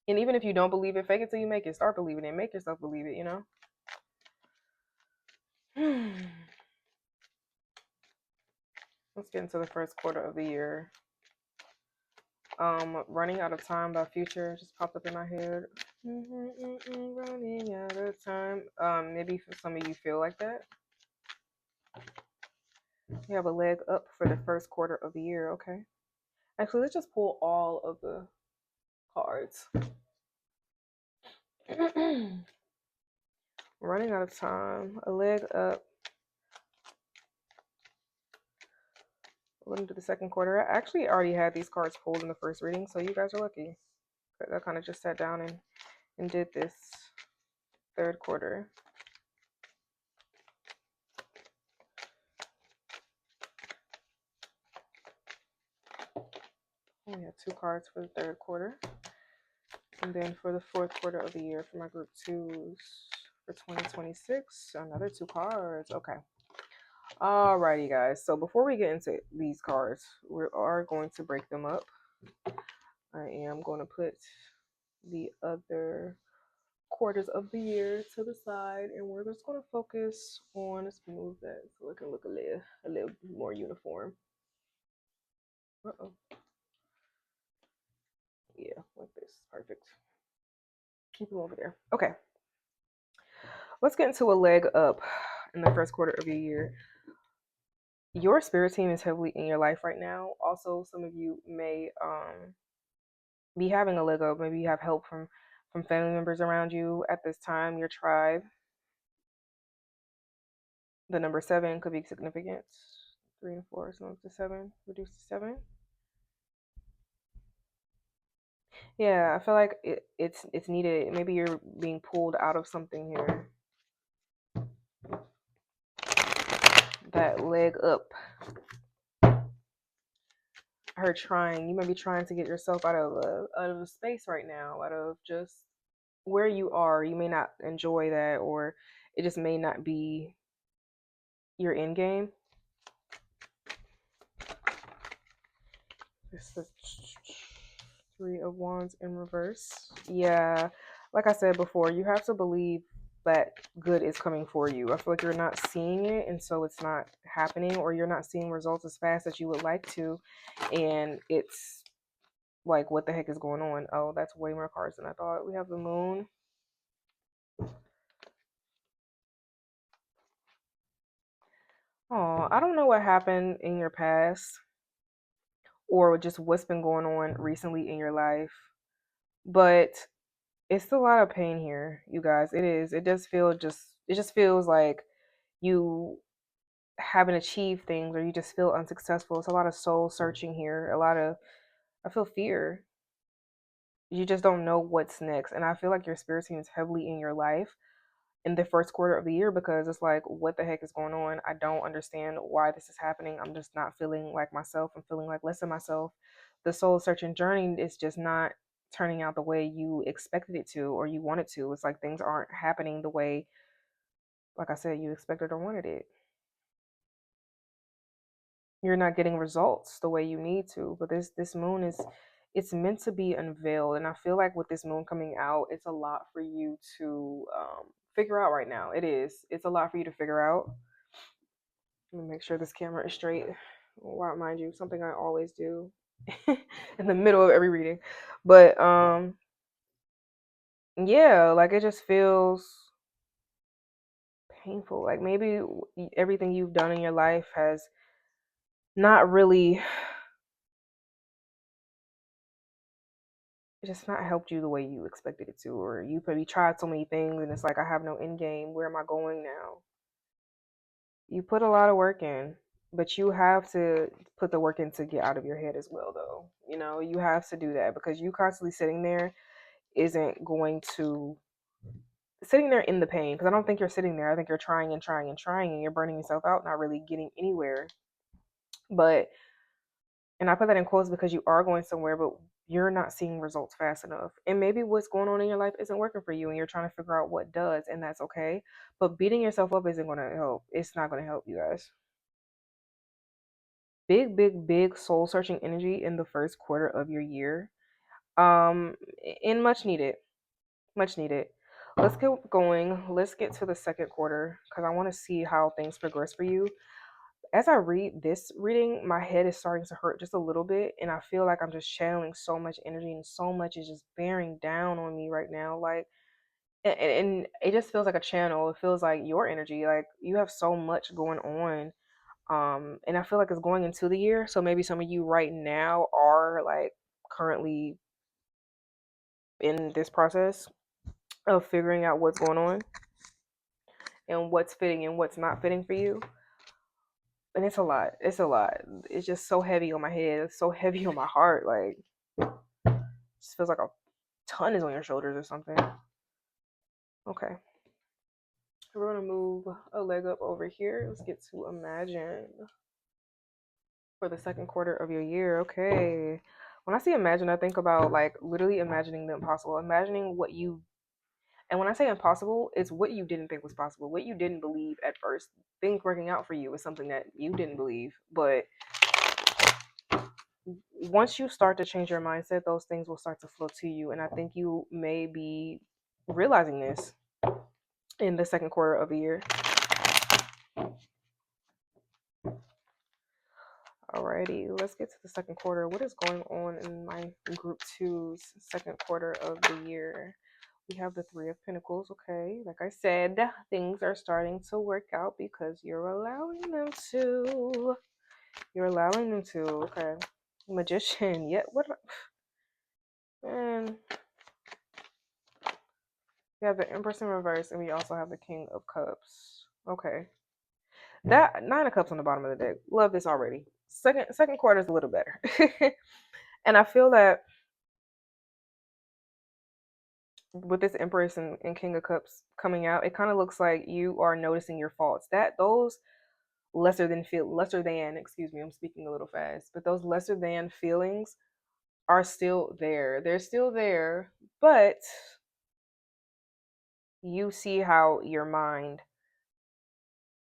And even if you don't believe it, fake it till you make it. Start believing it. Make yourself believe it, you know? Let's get into the first quarter of the year. Running Out of Time by Future just popped up in my head. Running out of time. Maybe for some of you feel like that. We have a leg up for the first quarter of the year, okay? Actually, let's just pull all of the cards. Running out of time. A leg up. Looking to the second quarter. I actually already had these cards pulled in the first reading, so you guys are lucky. I kind of just sat down and did this third quarter. We have 2 cards for the third quarter. And then for the fourth quarter of the year for my group 2s for 2026, another 2 cards. Okay. Alrighty, guys. So before we get into these cards, we are going to break them up. I am going to put the other quarters of the year to the side, and we're just going to focus on, let's move that so it can look a little more uniform. Yeah, like this. Perfect. Keep them over there. Okay. Let's get into a leg up in the first quarter of your year. Your spirit team is heavily in your life right now. Also, some of you may be having a leg up. Maybe you have help from family members around you at this time, your tribe. The number 7 could be significant. 3 and 4, so to 7, reduce to 7. Yeah, I feel like it's needed. Maybe you're being pulled out of something here. That leg up. Her trying. You may be trying to get yourself out of a space right now, out of just where you are. You may not enjoy that, or it just may not be your end game. This is 3 of Wands in reverse. Yeah, like I said before, you have to believe that good is coming for you. I feel like you're not seeing it, and so it's not happening, or you're not seeing results as fast as you would like to, and it's like, what the heck is going on? Oh, that's way more cards than I thought. We have the moon. Oh, I don't know what happened in your past or just what's been going on recently in your life, but it's a lot of pain here, you guys. It is. It just feels like you haven't achieved things, or you just feel unsuccessful. It's a lot of soul searching here. I feel fear. You just don't know what's next. And I feel like your spirit team is heavily in your life in the first quarter of the year, because it's like, what the heck is going on? I don't understand why this is happening. I'm just not feeling like myself. I'm feeling like less of myself. The soul searching journey is just not turning out the way you expected it to, or you wanted to. It's like things aren't happening the way, like I said, you expected or wanted it. You're not getting results the way you need to. But this moon is, it's meant to be unveiled, and I feel like with this moon coming out, it's a lot for you to figure out right now. It's a lot for you to figure out. Let me make sure this camera is straight. Wow, mind you, something I always do in the middle of every reading. But yeah, like it just feels painful. Like maybe everything you've done in your life has not really, just not helped you the way you expected it to, or you probably tried so many things and it's like, I have no end game. Where am I going now? You put a lot of work in, but you have to put the work in to get out of your head as well, though. You know, you have to do that, because you constantly sitting there isn't going to, sitting there in the pain, because I don't think you're sitting there. I think you're trying and trying and trying, and you're burning yourself out, not really getting anywhere. But, and I put that in quotes because you are going somewhere, but you're not seeing results fast enough. And maybe what's going on in your life isn't working for you, and you're trying to figure out what does, and that's okay. But beating yourself up isn't going to help. It's not going to help, you guys. Big, big, big soul searching energy in the first quarter of your year. Um, and much needed. Much needed. Let's get going. Let's get to the second quarter, because I want to see how things progress for you. As I read this reading, my head is starting to hurt just a little bit, and I feel like I'm just channeling so much energy, and so much is just bearing down on me right now. Like, and it just feels like a channel. It feels like your energy. Like, you have so much going on. And I feel like it's going into the year. So maybe some of you right now are like currently in this process of figuring out what's going on and what's fitting and what's not fitting for you. And it's a lot. It's a lot. It's just so heavy on my head. It's so heavy on my heart. Like, it just feels like a ton is on your shoulders or something. Okay. We're going to move a leg up over here. Let's get to imagine for the second quarter of your year. Okay. When I say imagine, I think about like literally imagining the impossible, imagining what you, and when I say impossible, it's what you didn't think was possible, what you didn't believe at first. Things working out for you is something that you didn't believe. But once you start to change your mindset, those things will start to flow to you. And I think you may be realizing this in the second quarter of the year. Alrighty, let's get to the second quarter. What is going on in my group two's second quarter of the year? We have the Three of Pentacles. Okay, like I said, things are starting to work out because you're allowing them to. You're allowing them to. Okay, Magician. Yeah, what? Man, we have the Empress in reverse, and we also have the King of Cups. Okay, that Nine of Cups on the bottom of the deck. Love this already. Second quarter is a little better, and I feel that with this Empress and King of Cups coming out, it kind of looks like you are noticing your faults. That those lesser than, excuse me, I'm speaking a little fast, but those lesser than feelings are still there. They're still there, but you see how your mind,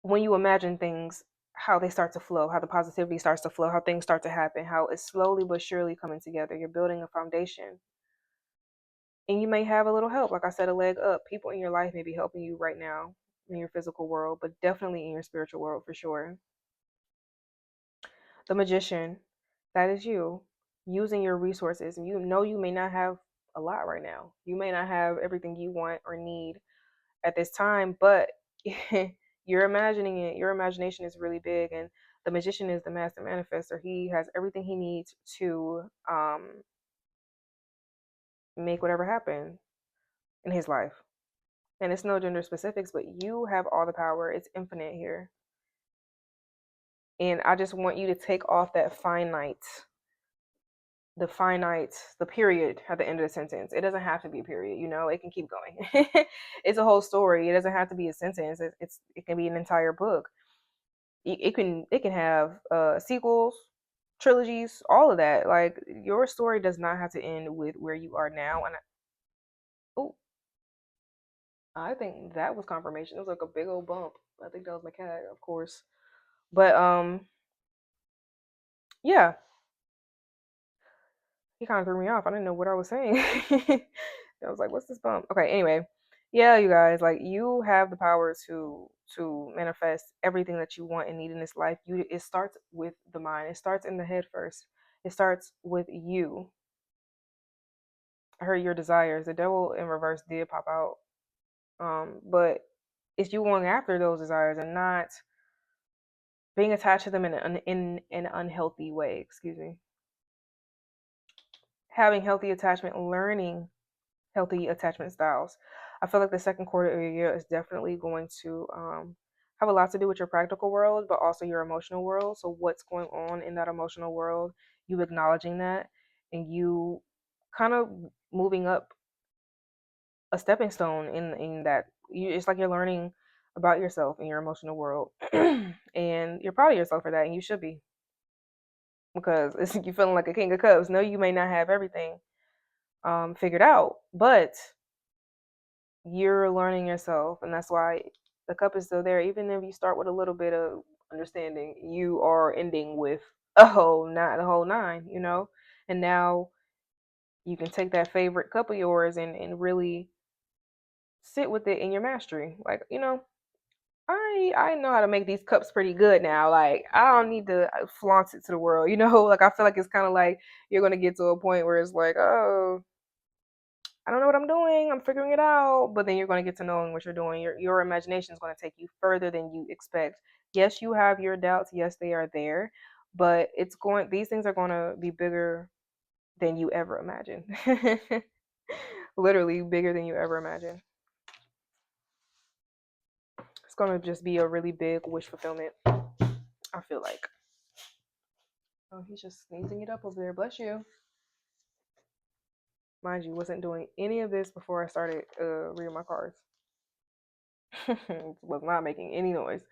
when you imagine things, how they start to flow, how the positivity starts to flow, how things start to happen, how it's slowly but surely coming together. You're building a foundation. And you may have a little help. Like I said, a leg up. People in your life may be helping you right now in your physical world, but definitely in your spiritual world for sure. The Magician, that is you using your resources. You know you may not have a lot right now. You may not have everything you want or need at this time, but you're imagining it. Your imagination is really big, and the Magician is the master manifester. He has everything he needs to make whatever happen in his life. And it's no gender specifics, but you have all the power. It's infinite here. And I just want you to take off that the period at the end of the sentence. It doesn't have to be a period, it can keep going. It's a whole story. It doesn't have to be a sentence. It can be an entire book. It can have sequels, trilogies, all of that. Like, your story does not have to end with where you are now. And I think that was confirmation. It was like a big old bump. I think that was my cat, of course. But yeah, he kind of threw me off. I didn't know what I was saying. I was like, "What's this bump?" Okay, anyway, yeah, you guys, like, you have the power to manifest everything that you want and need in this life. It starts with the mind. It starts in the head first. It starts with you. I heard your desires. The Devil in reverse did pop out, but it's you going after those desires and not being attached to them in an unhealthy way. Excuse me. Having healthy attachment, learning healthy attachment styles. I feel like the second quarter of your year is definitely going to have a lot to do with your practical world, but also your emotional world. So what's going on in that emotional world, you acknowledging that, and you kind of moving up a stepping stone in that. It's like you're learning about yourself in your emotional world, and you're proud of yourself for that, and you should be, because you're feeling like a king of cups. No, you may not have everything figured out, but you're learning yourself, and that's why the cup is still there. Even if you start with a little bit of understanding, you are ending with a whole nine, and now you can take that favorite cup of yours and really sit with it in your mastery. Like, I know how to make these cups pretty good now. Like, I don't need to flaunt it to the world, like, I feel like it's kind of like you're going to get to a point where it's like, oh, I don't know what I'm doing. I'm figuring it out. But then you're going to get to knowing what you're doing. Your imagination is going to take you further than you expect. Yes, you have your doubts. Yes, they are there, but these things are going to be bigger than you ever imagined. Literally bigger than you ever imagined. It's going to just be a really big wish fulfillment, I feel like. Oh, he's just sneezing it up over there. Bless you. Mind you, wasn't doing any of this before I started reading my cards. Was not making any noise.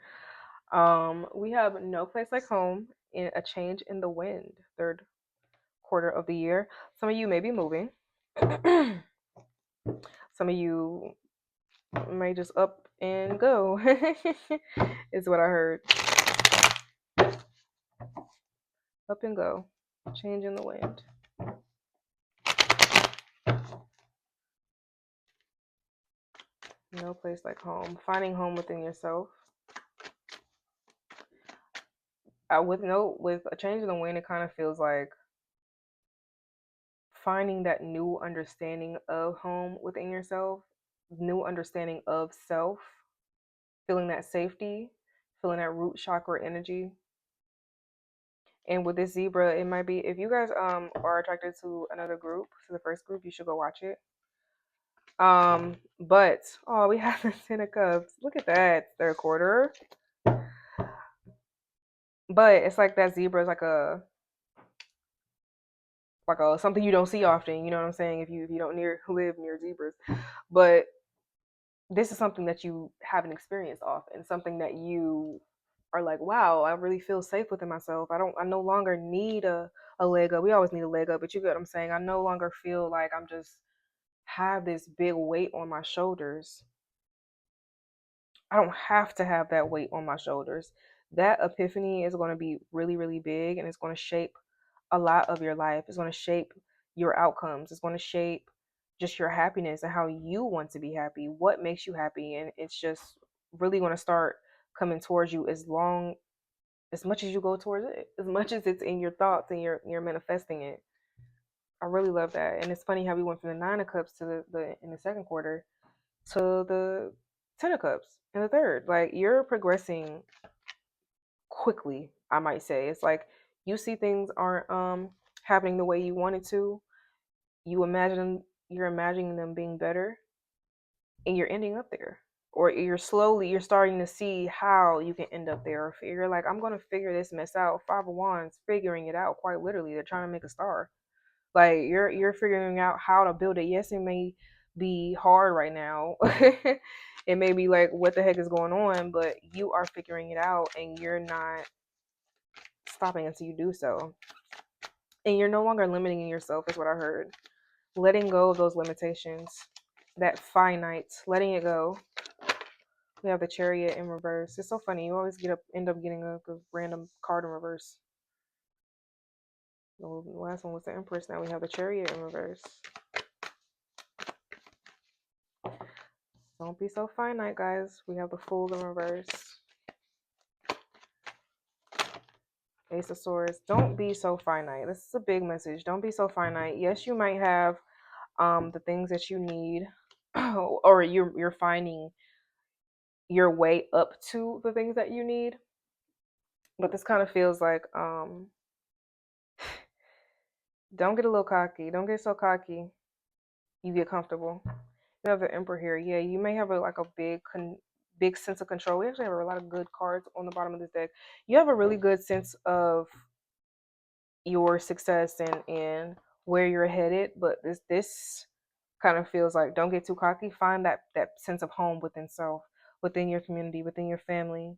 We have No Place Like Home in A Change in the Wind, third quarter of the year. Some of you may be moving. Some of you may just up and go, is what I heard. Up and go. Change in the wind. No place like home. Finding home within yourself. With A Change in the Wind, it kind of feels like finding that new understanding of home within yourself, new understanding of self, feeling that safety, feeling that root chakra energy. And with this zebra, it might be, if you guys are attracted to another group, to the first group, you should go watch it. But oh, we have the Ten of Cups. Look at that, third quarter. But it's like that zebra is like a something you don't see often. You know what I'm saying? If you don't live near zebras, but this is something that you haven't experienced often, something that you are like, wow, I really feel safe within myself. I no longer need a leg up. We always need a leg up, but you get what I'm saying. I no longer feel like I'm just have this big weight on my shoulders. I don't have to have that weight on my shoulders. That epiphany is going to be really, really big, and it's going to shape a lot of your life. It's going to shape your outcomes. It's going to shape just your happiness and how you want to be happy, what makes you happy. And it's just really going to start coming towards you as much as you go towards it, as much as it's in your thoughts and you're manifesting it. I really love that. And it's funny how we went from the Nine of Cups to the in the second quarter to the Ten of Cups in the third. Like, you're progressing quickly, I might say. It's like you see things aren't happening the way you wanted to. You're imagining them being better, and you're ending up there. Or you're starting to see how you can end up there. Or you're like, I'm gonna figure this mess out. Five of Wands, figuring it out, quite literally. They're trying to make a star. Like, you're figuring out how to build it. Yes, it may be hard right now. It may be like, what the heck is going on? But you are figuring it out, and you're not stopping until you do so. And you're no longer limiting yourself, is what I heard. Letting go of those limitations, that finite, letting it go. We have the Chariot in reverse. It's so funny. You always end up getting a random card in reverse. The last one was the Empress. Now we have the Chariot in reverse. Don't be so finite, guys. We have the Fool in reverse. Ace of Swords. Don't be so finite. This is a big message. Don't be so finite. Yes, you might have the things that you need, or you're finding your way up to the things that you need. But this kind of feels like don't get a little cocky. Don't get so cocky. You get comfortable. You have the Emperor here. Yeah, you may have a big sense of control. We actually have a lot of good cards on the bottom of this deck. You have a really good sense of your success and where you're headed, but this kind of feels like, don't get too cocky. Find that sense of home within self, within your community, within your family.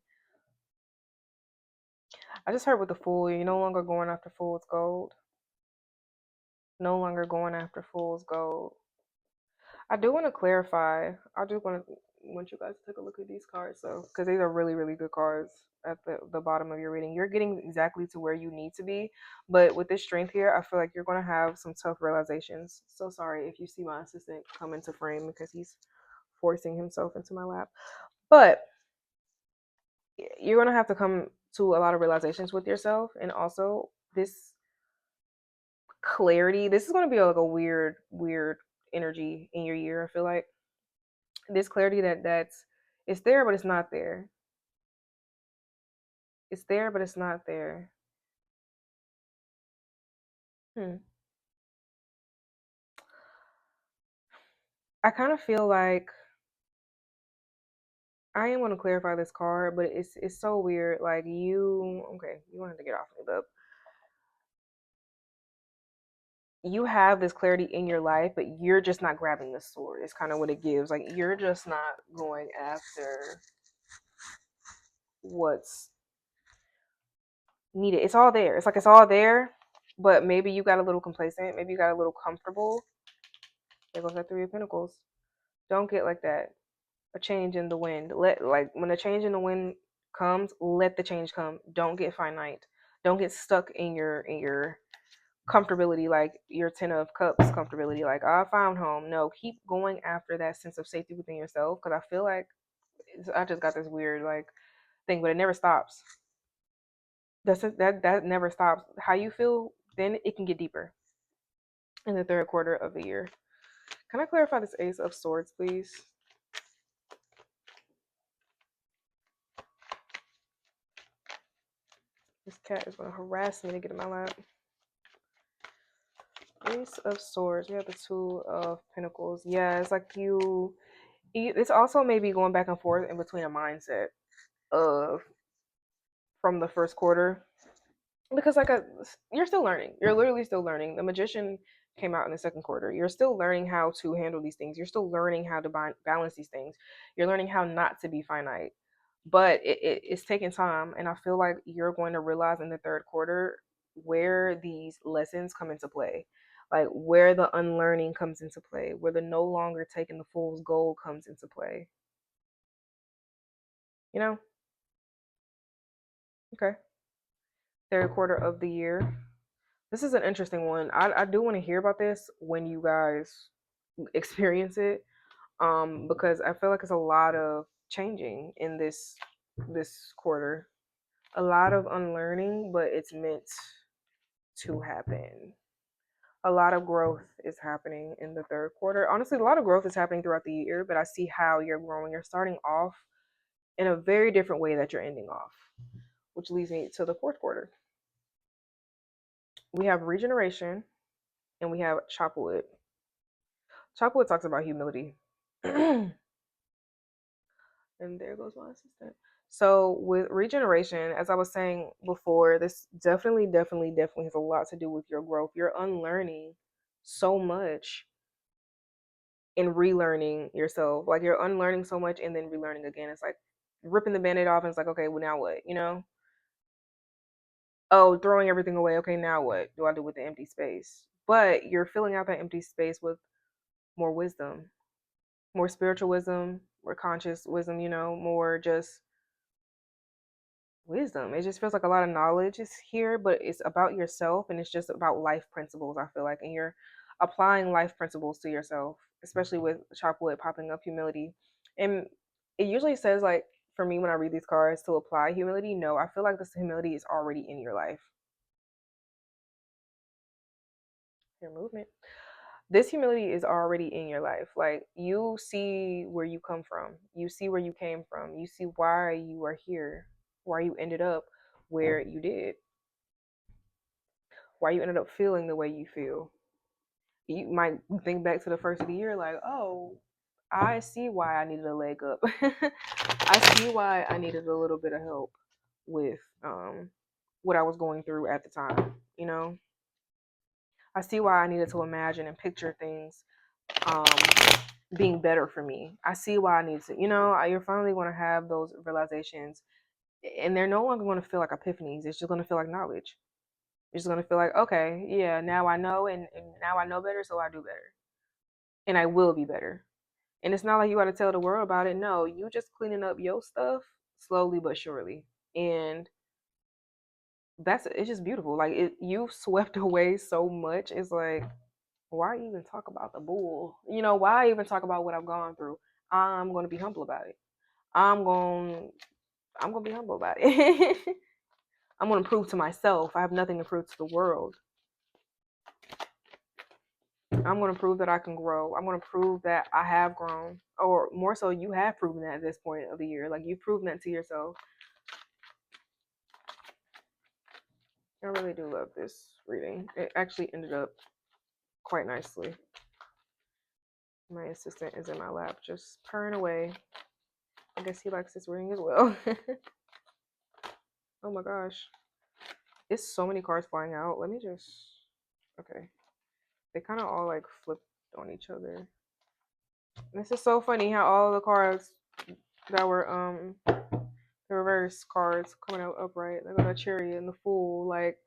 I just heard with the Fool, you're no longer going after fool's gold. No longer going after fool's gold. I do want to clarify. I do want you guys to take a look at these cards, so because these are really, really good cards at the bottom of your reading. You're getting exactly to where you need to be, but with this strength here, I feel like you're going to have some tough realizations. So sorry if you see my assistant come into frame because he's forcing himself into my lap, but you're going to have to come to a lot of realizations with yourself, and also this clarity. This is going to be like a weird energy in your year. I feel like this clarity that's it's there, but it's not there. It's there, but it's not there. I kind of feel like I am want to clarify this card, but it's so weird. Like you, okay, you wanted to get off me, but you have this clarity in your life, but you're just not grabbing the sword. It's kind of what it gives. Like you're just not going after what's needed. It's all there. It's like it's all there, but maybe you got a little complacent. Maybe you got a little comfortable. There goes that Three of Pentacles. Don't get like that. A change in the wind. Let like when a change in the wind comes, let the change come. Don't get finite. Don't get stuck in your comfortability, like your Ten of Cups comfortability. Like, oh, I found home. No, keep going after that sense of safety within yourself. Because I feel like I just got this weird like thing, but it never stops. That never stops. How you feel, then it can get deeper in the third quarter of the year. Can I clarify this Ace of Swords, please? This cat is going to harass me to get in my lap. Ace of Swords. We have the Two of Pentacles. Yeah, it's like it's also maybe going back and forth in between a mindset of from the first quarter. Because you're still learning. You're literally still learning. The Magician came out in the second quarter. You're still learning how to handle these things. You're still learning how to balance these things. You're learning how not to be finite. But it's taking time, and I feel like you're going to realize in the third quarter where these lessons come into play, like where the unlearning comes into play, where the no longer taking the fool's gold comes into play. You know? Okay. Third quarter of the year. This is an interesting one. I do want to hear about this when you guys experience it, because I feel like it's a lot of changing in this quarter, a lot of unlearning, but it's meant to happen. A lot of growth is happening in the third quarter. Honestly, a lot of growth is happening throughout the year, but I see how you're growing. You're starting off in a very different way that you're ending off, which leads me to the fourth quarter. We have regeneration and we have chopwood. Chopwood talks about humility. And there goes my assistant. So with regeneration, as I was saying before, this definitely has a lot to do with your growth. You're unlearning so much and relearning yourself. Like you're unlearning so much and then relearning again. It's like ripping the band-aid off and it's like, okay, well now what? You know? Oh, throwing everything away. Okay, now what do I do with the empty space? But you're filling out that empty space with more wisdom, more spiritual wisdom, more conscious wisdom, more just wisdom. It just feels like a lot of knowledge is here, but it's about yourself and it's just about life principles, I feel like. And you're applying life principles to yourself, especially with Chopwood popping up humility. And it usually says, like, for me, when I read these cards, to apply humility. No, I feel like this humility is already in your life. Your movement. This humility is already in your life. Like you see where you come from, you see where you came from, you see why you are here, why you ended up where you did, why you ended up feeling the way you feel. You might think back to the first of the year like, oh, I see why I needed a leg up. I see why I needed a little bit of help with what I was going through at the time. I see why I needed to imagine and picture things um, being better for me. I see why I need to, you're finally going to have those realizations, and they're no longer going to feel like epiphanies. It's just going to feel like knowledge. It's just going to feel like, okay, yeah, now I know, and now I know better, so I do better. And I will be better. And it's not like you got to tell the world about it. No, you just cleaning up your stuff slowly but surely. And it's just beautiful. Like you've swept away so much. It's like, why even talk about the bull? Why even talk about what I've gone through? I'm going to be humble about it. I'm going to be humble about it. I'm going to prove to myself. I have nothing to prove to the world. I'm going to prove that I can grow. I'm going to prove that I have grown, or more so, you have proven that at this point of the year. Like you've proven that to yourself. I really do love this reading. It actually ended up quite nicely. My assistant is in my lap just purring away. I guess he likes this reading as well. Oh my gosh. It's so many cards flying out. Let me just... Okay. They kind of all like flipped on each other. This is so funny how all the cards that were the reverse cards coming out upright. Like the Chariot and the Fool. Like,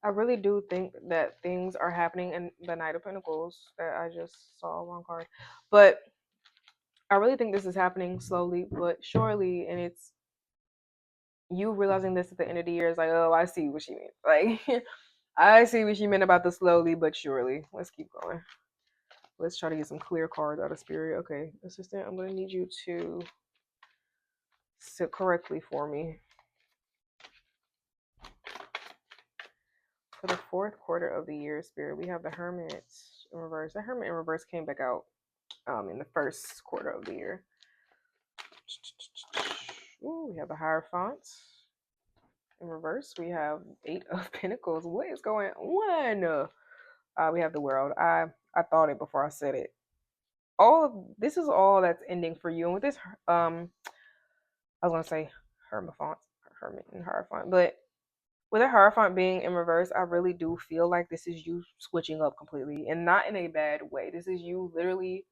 I really do think that things are happening in the Knight of Pentacles that I just saw one card. But I really think this is happening slowly but surely, and it's you realizing this at the end of the year is like, oh, I see what she meant. Like, I see what she meant about the slowly but surely. Let's keep going. Let's try to get some clear cards out of spirit. Okay, assistant, I'm gonna need you to sit correctly for me. For the fourth quarter of the year, spirit, we have the Hermit in reverse. The Hermit in reverse came back out in the first quarter of the year. Ooh, we have the Hierophant in reverse. We have 8 of Pentacles. What is going on? We have the World. I thought it before I said it. All of this is all that's ending for you. And with this, I was gonna say Hermit and Hierophant, but with a Hierophant being in reverse, I really do feel like this is you switching up completely, and not in a bad way. This is you literally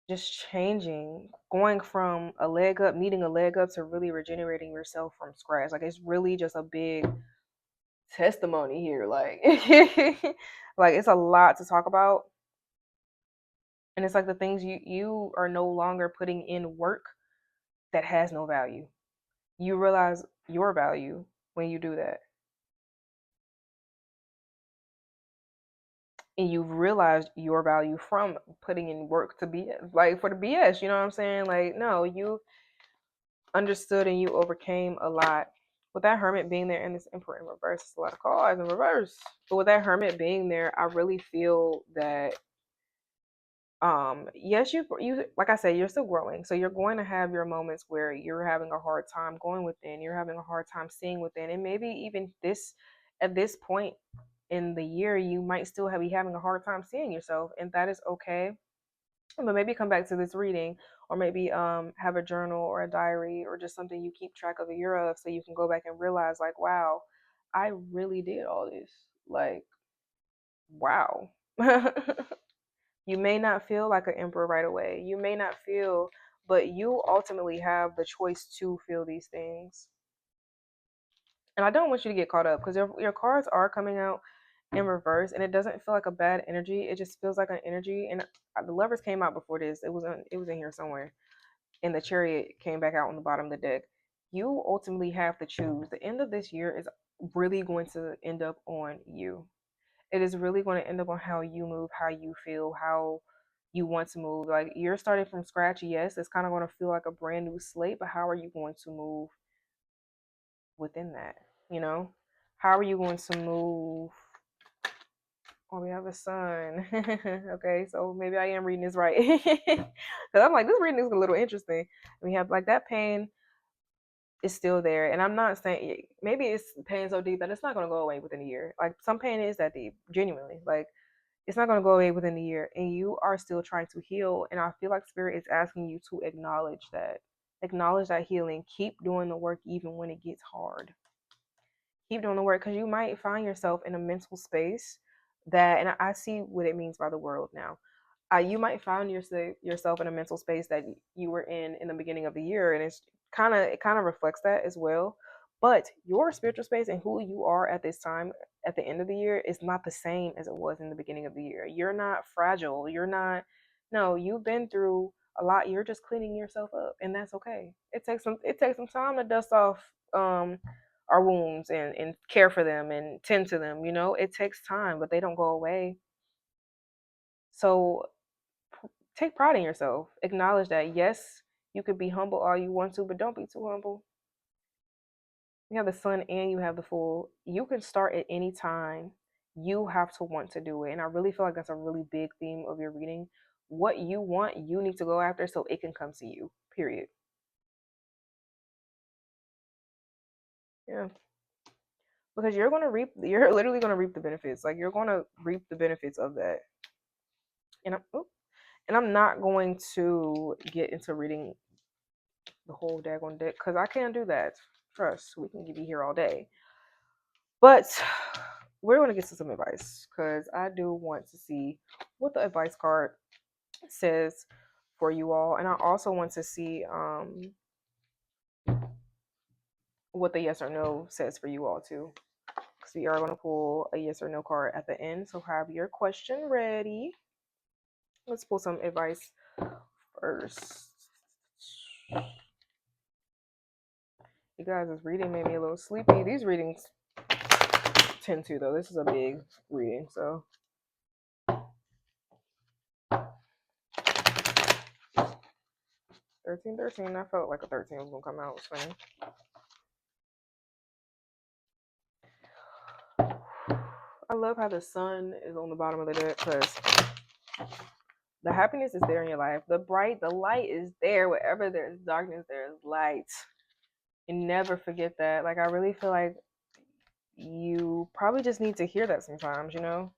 just changing, going from a leg up, needing a leg up, to really regenerating yourself from scratch. Like, it's really just a big testimony here. Like, like it's a lot to talk about, and it's like the things you are no longer putting in work that has no value. You realize your value when you do that. And you've realized your value from putting in work to be like for the BS, you know what I'm saying? Like, no, you understood and you overcame a lot. With that Hermit being there and this Emperor in reverse, it's a lot of cards in reverse. But with that Hermit being there, I really feel that yes, you like I said, you're still growing. So you're going to have your moments where you're having a hard time going within, you're having a hard time seeing within, and maybe even this at this point in the year you might still be having a hard time seeing yourself, and that is okay. But maybe come back to this reading, or maybe have a journal or a diary or just something you keep track of a year of, so you can go back and realize, like, wow, I really did all this. Like, wow. You may not feel like an emperor right away. You may not feel, but you ultimately have the choice to feel these things. And I don't want you to get caught up, because your cards are coming out in reverse, and it doesn't feel like a bad energy. It just feels like an energy. And the Lovers came out before this. It was in here somewhere. And the Chariot came back out on the bottom of the deck. You ultimately have to choose. The end of this year is really going to end up on you. It is really going to end up on how you move, how you feel, how you want to move. Like, you're starting from scratch. Yes, it's kind of going to feel like a brand new slate, but how are you going to move within that? You know, how are you going to move? Oh, we have a Sun. Okay, so maybe I am reading this right, because I'm like, this reading is a little interesting. We have like that pain is still there, and I'm not saying maybe it's pain so deep that it's not going to go away within a year. Like, some pain is that deep, genuinely. Like, it's not going to go away within a year, and you are still trying to heal. And I feel like Spirit is asking you to acknowledge that healing. Keep doing the work even when it gets hard. Keep doing the work, because you might find yourself in a mental space that, and I see what it means by the world now. You might find yourself in a mental space that you were in the beginning of the year, and it kind of reflects that as well. But your spiritual space and who you are at this time, at the end of the year, is not the same as it was in the beginning of the year. You're not fragile. You're not. No, you've been through a lot. You're just cleaning yourself up, and that's okay. It takes some time to dust off our wounds and care for them and tend to them. You know, it takes time, but they don't go away. So take pride in yourself. Acknowledge that. Yes, you could be humble all you want to, but don't be too humble. You have the Sun and you have the Fool. You can start at any time. You have to want to do it. And I really feel like that's a really big theme of your reading. What you want, you need to go after, so it can come to you. Period. Yeah. because you're literally going to reap the benefits. Like, you're going to reap the benefits of that. And I'm not going to get into reading the whole daggone deck because I can't do that. Trust, we can be here all day. But we're going to get to some advice because I do want to see what the advice card says for you all. And I also want to see what the yes or no says for you all too. Because we are going to pull a yes or no card at the end. So have your question ready. Let's pull some advice first. You guys, this reading made me a little sleepy. These readings tend to, though. This is a big reading, so. 13. I felt like a 13 was going to come out. It was funny. I love how the sun is on the bottom of the deck because the happiness is there in your life. The light is there. Wherever there's darkness, there's light. And never forget that. Like, I really feel like you probably just need to hear that sometimes, you know?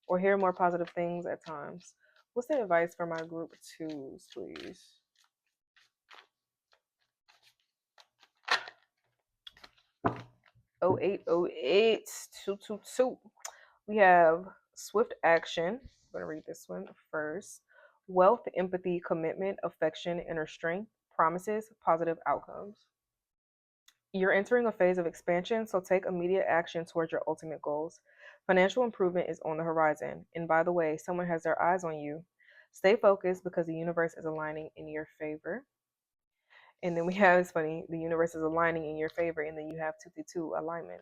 Or hear more positive things at times. What's the advice for my group 2s, please? 0808-222. We have swift action. I'm going to read this one first. Wealth, empathy, commitment, affection, inner strength, promises, positive outcomes. You're entering a phase of expansion, so take immediate action towards your ultimate goals. Financial improvement is on the horizon. And by the way, someone has their eyes on you. Stay focused because the universe is aligning in your favor. And then we have, it's funny, the universe is aligning in your favor, and then you have 222 alignment.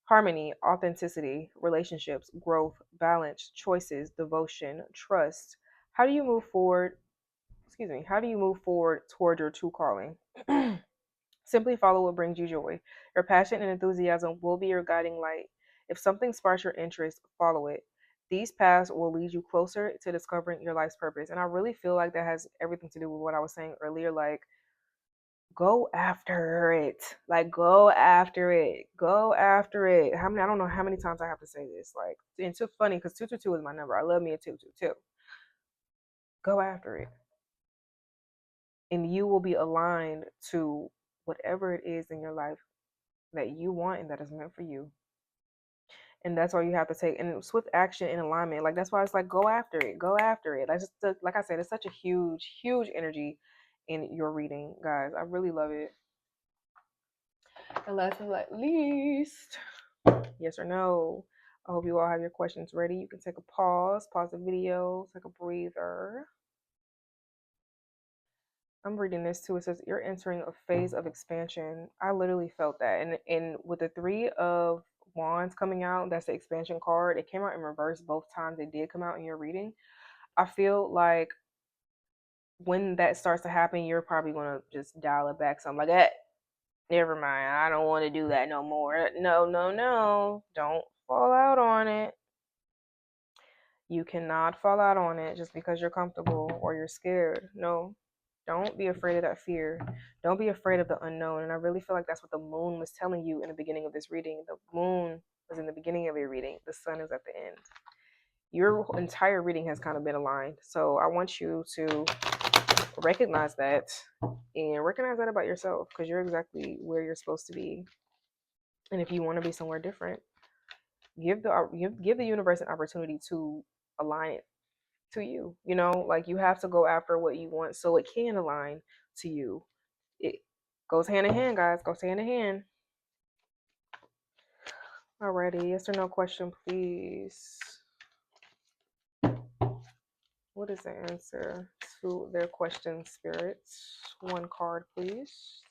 Harmony, authenticity, relationships, growth, balance, choices, devotion, trust. How do you move forward? How do you move forward toward your true calling? Simply follow what brings you joy. Your passion and enthusiasm will be your guiding light. If something sparks your interest, follow it. These paths will lead you closer to discovering your life's purpose. And I really feel like that has everything to do with what I was saying earlier. Like, go after it. Like, go after it. Go after it. I don't know how many times I have to say this. Like, it's so funny because 222 is my number. I love me a 222. Go after it. And you will be aligned to whatever it is in your life that you want and that is meant for you. And that's why you have to take and swift action in alignment. Like, that's why it's like, go after it. Go after it. Like, just like I said, it's such a huge energy in your reading, guys. I really love it. And last but not least, yes or no. I hope you all have your questions ready. You can take a pause the video, take a breather. I'm reading this too. It says you're entering a phase of expansion. I literally felt that. And with the 3 of Wands coming out, that's the expansion card. It came out in reverse both times it did come out in your reading. I feel like when that starts to happen, you're probably gonna just dial it back. So I'm like, never mind. I don't want to do that no more. No. Don't fall out on it. You cannot fall out on it just because you're comfortable or you're scared. No. Don't be afraid of that fear. Don't be afraid of the unknown. And I really feel like that's what the moon was telling you in the beginning of this reading. The moon was in the beginning of your reading. The sun is at the end. Your entire reading has kind of been aligned. So I want you to recognize that and recognize that about yourself because you're exactly where you're supposed to be. And if you want to be somewhere different, give the universe an opportunity to align it to you. You know, like, you have to go after what you want so it can align to you. It goes hand in hand, guys. Goes hand in hand. Alrighty, yes or no question, please. What is the answer to their question, spirits? One card, please.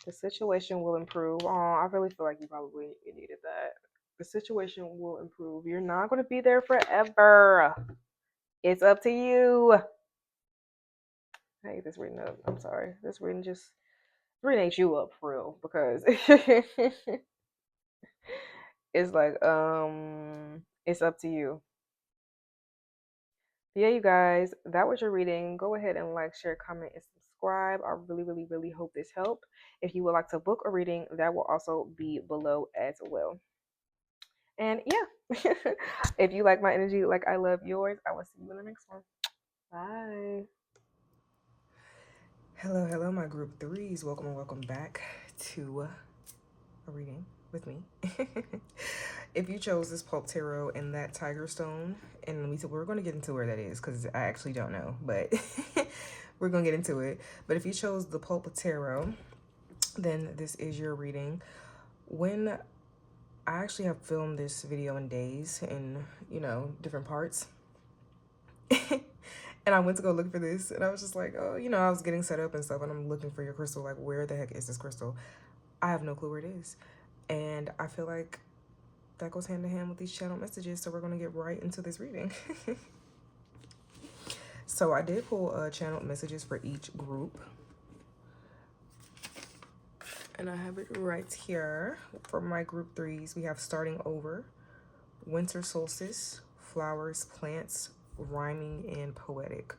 The situation will improve. Oh, I really feel like you probably needed that. The situation will improve. You're not going to be there forever. It's up to you. I hate this reading up. I'm sorry. This reading ate you up for real because it's like, it's up to you. Yeah, you guys, that was your reading. Go ahead and like, share, comment, and subscribe. subscribe. I really hope this helped. If you would like to book a reading, that will also be below as well. And yeah, if you like my energy like I love yours, I will see you in the next one. Bye. Hello, my group threes. Welcome and welcome back to a reading with me. If you chose this Pulp Tarot and that Tiger Stone, and we're going to get into where that is because I actually don't know, but we're going to get into it. But if you chose the Pulp Tarot, then this is your reading. When I actually have filmed this video in days in, different parts. And I went to go look for this, and I was just like, oh, I was getting set up and stuff, and I'm looking for your crystal. Like, where the heck is this crystal? I have no clue where it is. And I feel like that goes hand in hand with these channel messages, so we're going to get right into this reading. So I did pull channel messages for each group. And I have it right here. For my group threes, we have starting over, winter solstice, flowers, plants, rhyming, and poetic.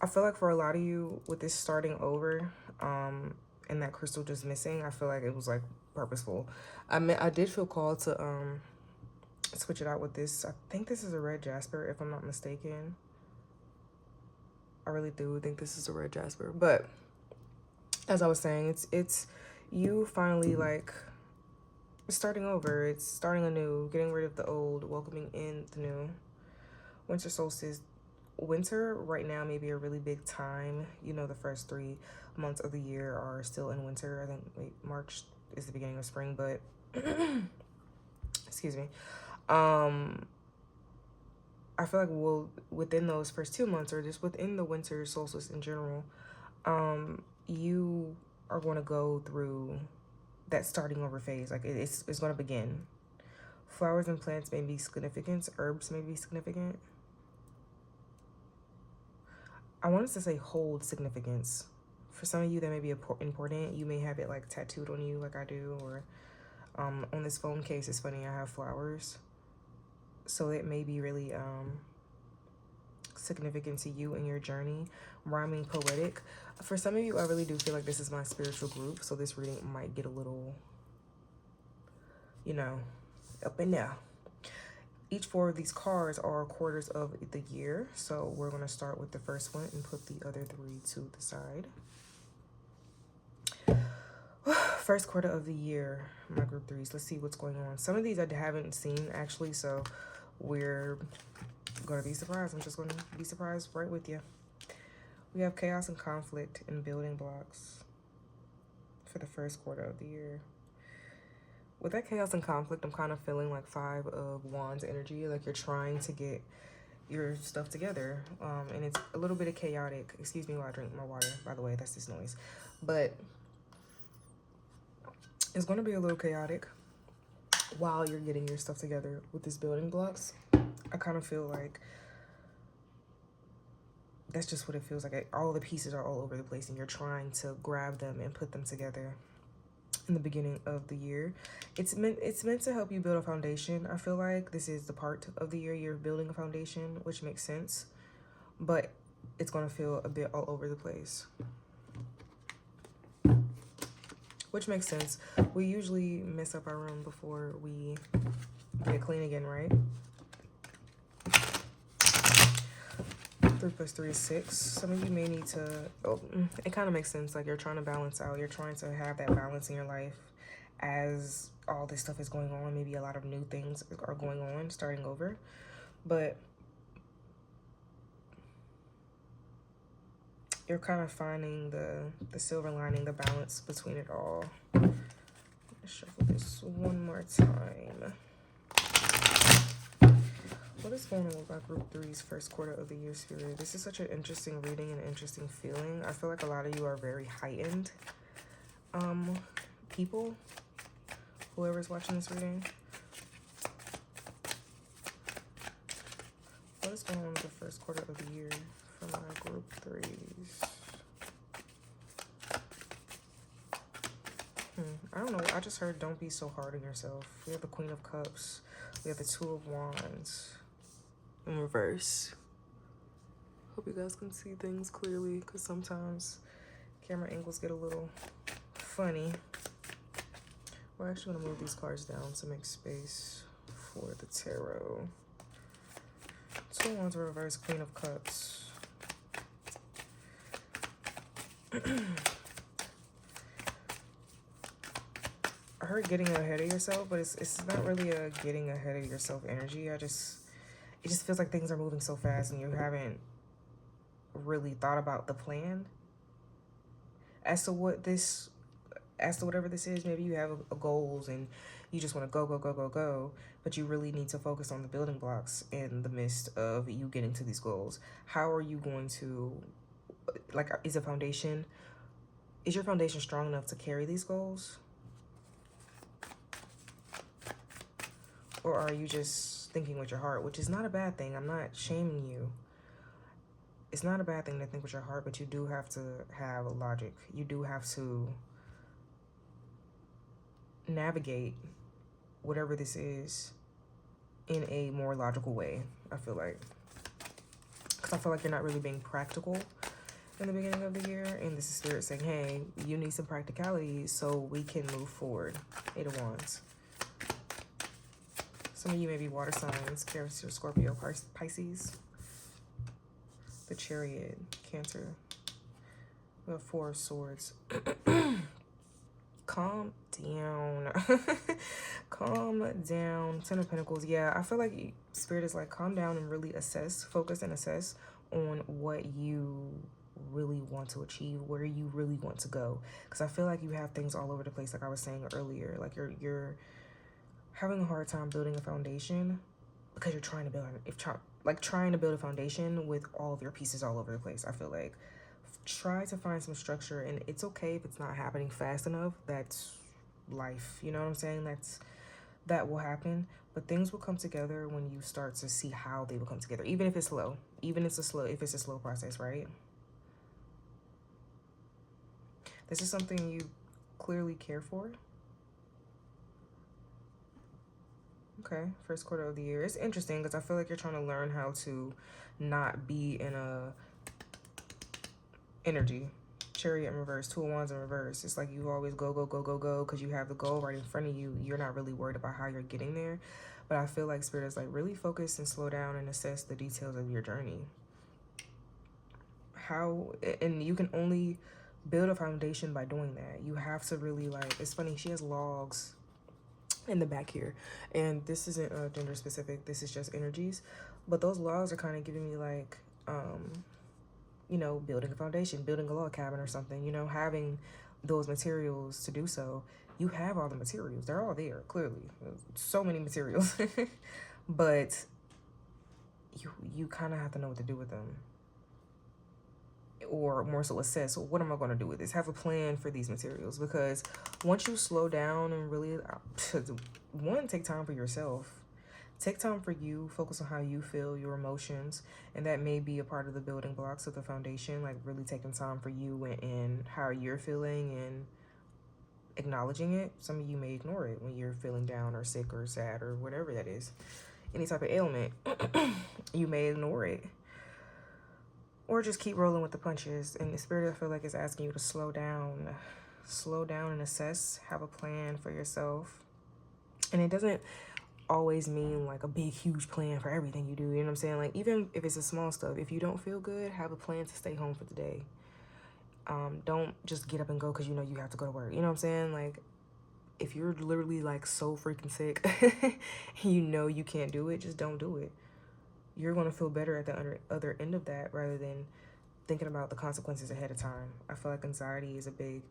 I feel like for a lot of you with this starting over and that crystal just missing, I feel like it was like purposeful. I did feel called to switch it out with this. I think this is a red jasper, if I'm not mistaken. I really do think this is a red jasper. But as I was saying, it's you finally like starting over. It's starting anew, getting rid of the old, welcoming in the new. Winter solstice. Winter right now may be a really big time. The first 3 months of the year are still in winter. I think March is the beginning of spring, but excuse me. I feel like within those first 2 months, or just within the winter solstice in general, you are going to go through that starting over phase. Like it's going to begin. Flowers and plants may be significant. Herbs may be significant. I wanted to say hold significance. For some of you, that may be important. You may have it like tattooed on you like I do, or on this phone case, it's funny, I have flowers. So it may be really significant to you in your journey. Rhyming, poetic. For some of you, I really do feel like this is my spiritual group, so this reading might get a little, up in there. Each 4 of these cards are quarters of the year. So we're going to start with the first one and put the other 3 to the side. First quarter of the year, my group threes. Let's see what's going on. Some of these I haven't seen, actually, so we're going to be surprised. I'm just going to be surprised right with you. We have chaos and conflict and building blocks for the first quarter of the year. With that chaos and conflict, I'm kind of feeling like 5 of Wands energy, like you're trying to get your stuff together, and it's a little bit of chaotic. Excuse me while I drink my water, by the way, that's this noise. But it's going to be a little chaotic while you're getting your stuff together with these building blocks. I kind of feel like that's just what it feels like. All the pieces are all over the place, and you're trying to grab them and put them together in the beginning of the year. It's meant to help you build a foundation. I feel like this is the part of the year you're building a foundation, which makes sense, but it's going to feel a bit all over the place, which makes sense. We usually mess up our room before we get it clean again, right? 3 + 3 is 6. Some of you may need to, it kind of makes sense. Like you're trying to balance out. You're trying to have that balance in your life as all this stuff is going on. Maybe a lot of new things are going on, starting over. But you're kind of finding the silver lining, the balance between it all. Let's shuffle this one more time. What is going on with my group three's first quarter of the year, spirit? This is such an interesting reading and an interesting feeling. I feel like a lot of you are very heightened people, whoever's watching this reading. What is going on with the first quarter of the year for my group threes? I don't know. I just heard don't be so hard on yourself. We have the Queen of Cups. We have the 2 of Wands in reverse. Hope you guys can see things clearly, because sometimes camera angles get a little funny. We're actually going to move these cards down to make space for the tarot. Two Wands reverse, Queen of Cups. I heard getting ahead of yourself, but it's not really a getting ahead of yourself energy. It just feels like things are moving so fast and you haven't really thought about the plan as to whatever this is. Maybe you have a goals and you just want to go, but you really need to focus on the building blocks in the midst of you getting to these goals. How are you going to, like, is your foundation strong enough to carry these goals? Or are you just thinking with your heart, which is not a bad thing. I'm not shaming you. It's not a bad thing to think with your heart, but you do have to have a logic. You do have to navigate whatever this is in a more logical way, I feel like. Because I feel like you're not really being practical in the beginning of the year. And this is Spirit saying, hey, you need some practicality so we can move forward. Eight of Wands. Some of you may be water signs, Cancer, Scorpio, Pisces. The Chariot, Cancer. We have Four of Swords. Calm down. Calm down. Ten of Pentacles. Yeah, I feel like Spirit is like, calm down and really assess, focus and assess on what you really want to achieve, where you really want to go. Because I feel like you have things all over the place, like I was saying earlier. Like you're having a hard time building a foundation because you're trying to build a foundation with all of your pieces all over the place. I feel like try to find some structure, and it's okay if it's not happening fast enough. That's life, you know what I'm saying? That will happen, but things will come together when you start to see how they will come together, even if it's slow, if it's a slow process, right? This is something you clearly care for. Okay, first quarter of the year. It's interesting because I feel like you're trying to learn how to not be in a energy. Chariot in reverse, Two of Wands in reverse. It's like you always go because you have the goal right in front of you. You're not really worried about how you're getting there. But I feel like Spirit is like, really focus and slow down and assess the details of your journey. And you can only build a foundation by doing that. You have to really, like, it's funny, she has logs in the back here, and this isn't gender specific, this is just energies, but those laws are kind of giving me like you know, building a foundation, building a log cabin or something, you know, having those materials to do so. You have all the materials, they're all there, clearly. So many materials. But you kind of have to know what to do with them, or more so assess, what am I going to do with this? Have a plan for these materials, because once you slow down and really, one, take time for yourself. Take time for you, focus on how you feel, your emotions, and that may be a part of the building blocks of the foundation, like really taking time for you and how you're feeling and acknowledging it. Some of you may ignore it when you're feeling down or sick or sad or whatever that is. Any type of ailment, you may ignore it. Or just keep rolling with the punches. And the Spirit, I feel like, is asking you to slow down and assess, have a plan for yourself. And it doesn't always mean like a big, huge plan for everything you do. You know what I'm saying? Like, even if it's a small stuff, if you don't feel good, have a plan to stay home for the day. Don't just get up and go because you know you have to go to work. You know what I'm saying? Like, if you're literally like so freaking sick, you know you can't do it, just don't do it. You're going to feel better at the other end of that rather than thinking about the consequences ahead of time. I feel like anxiety is a big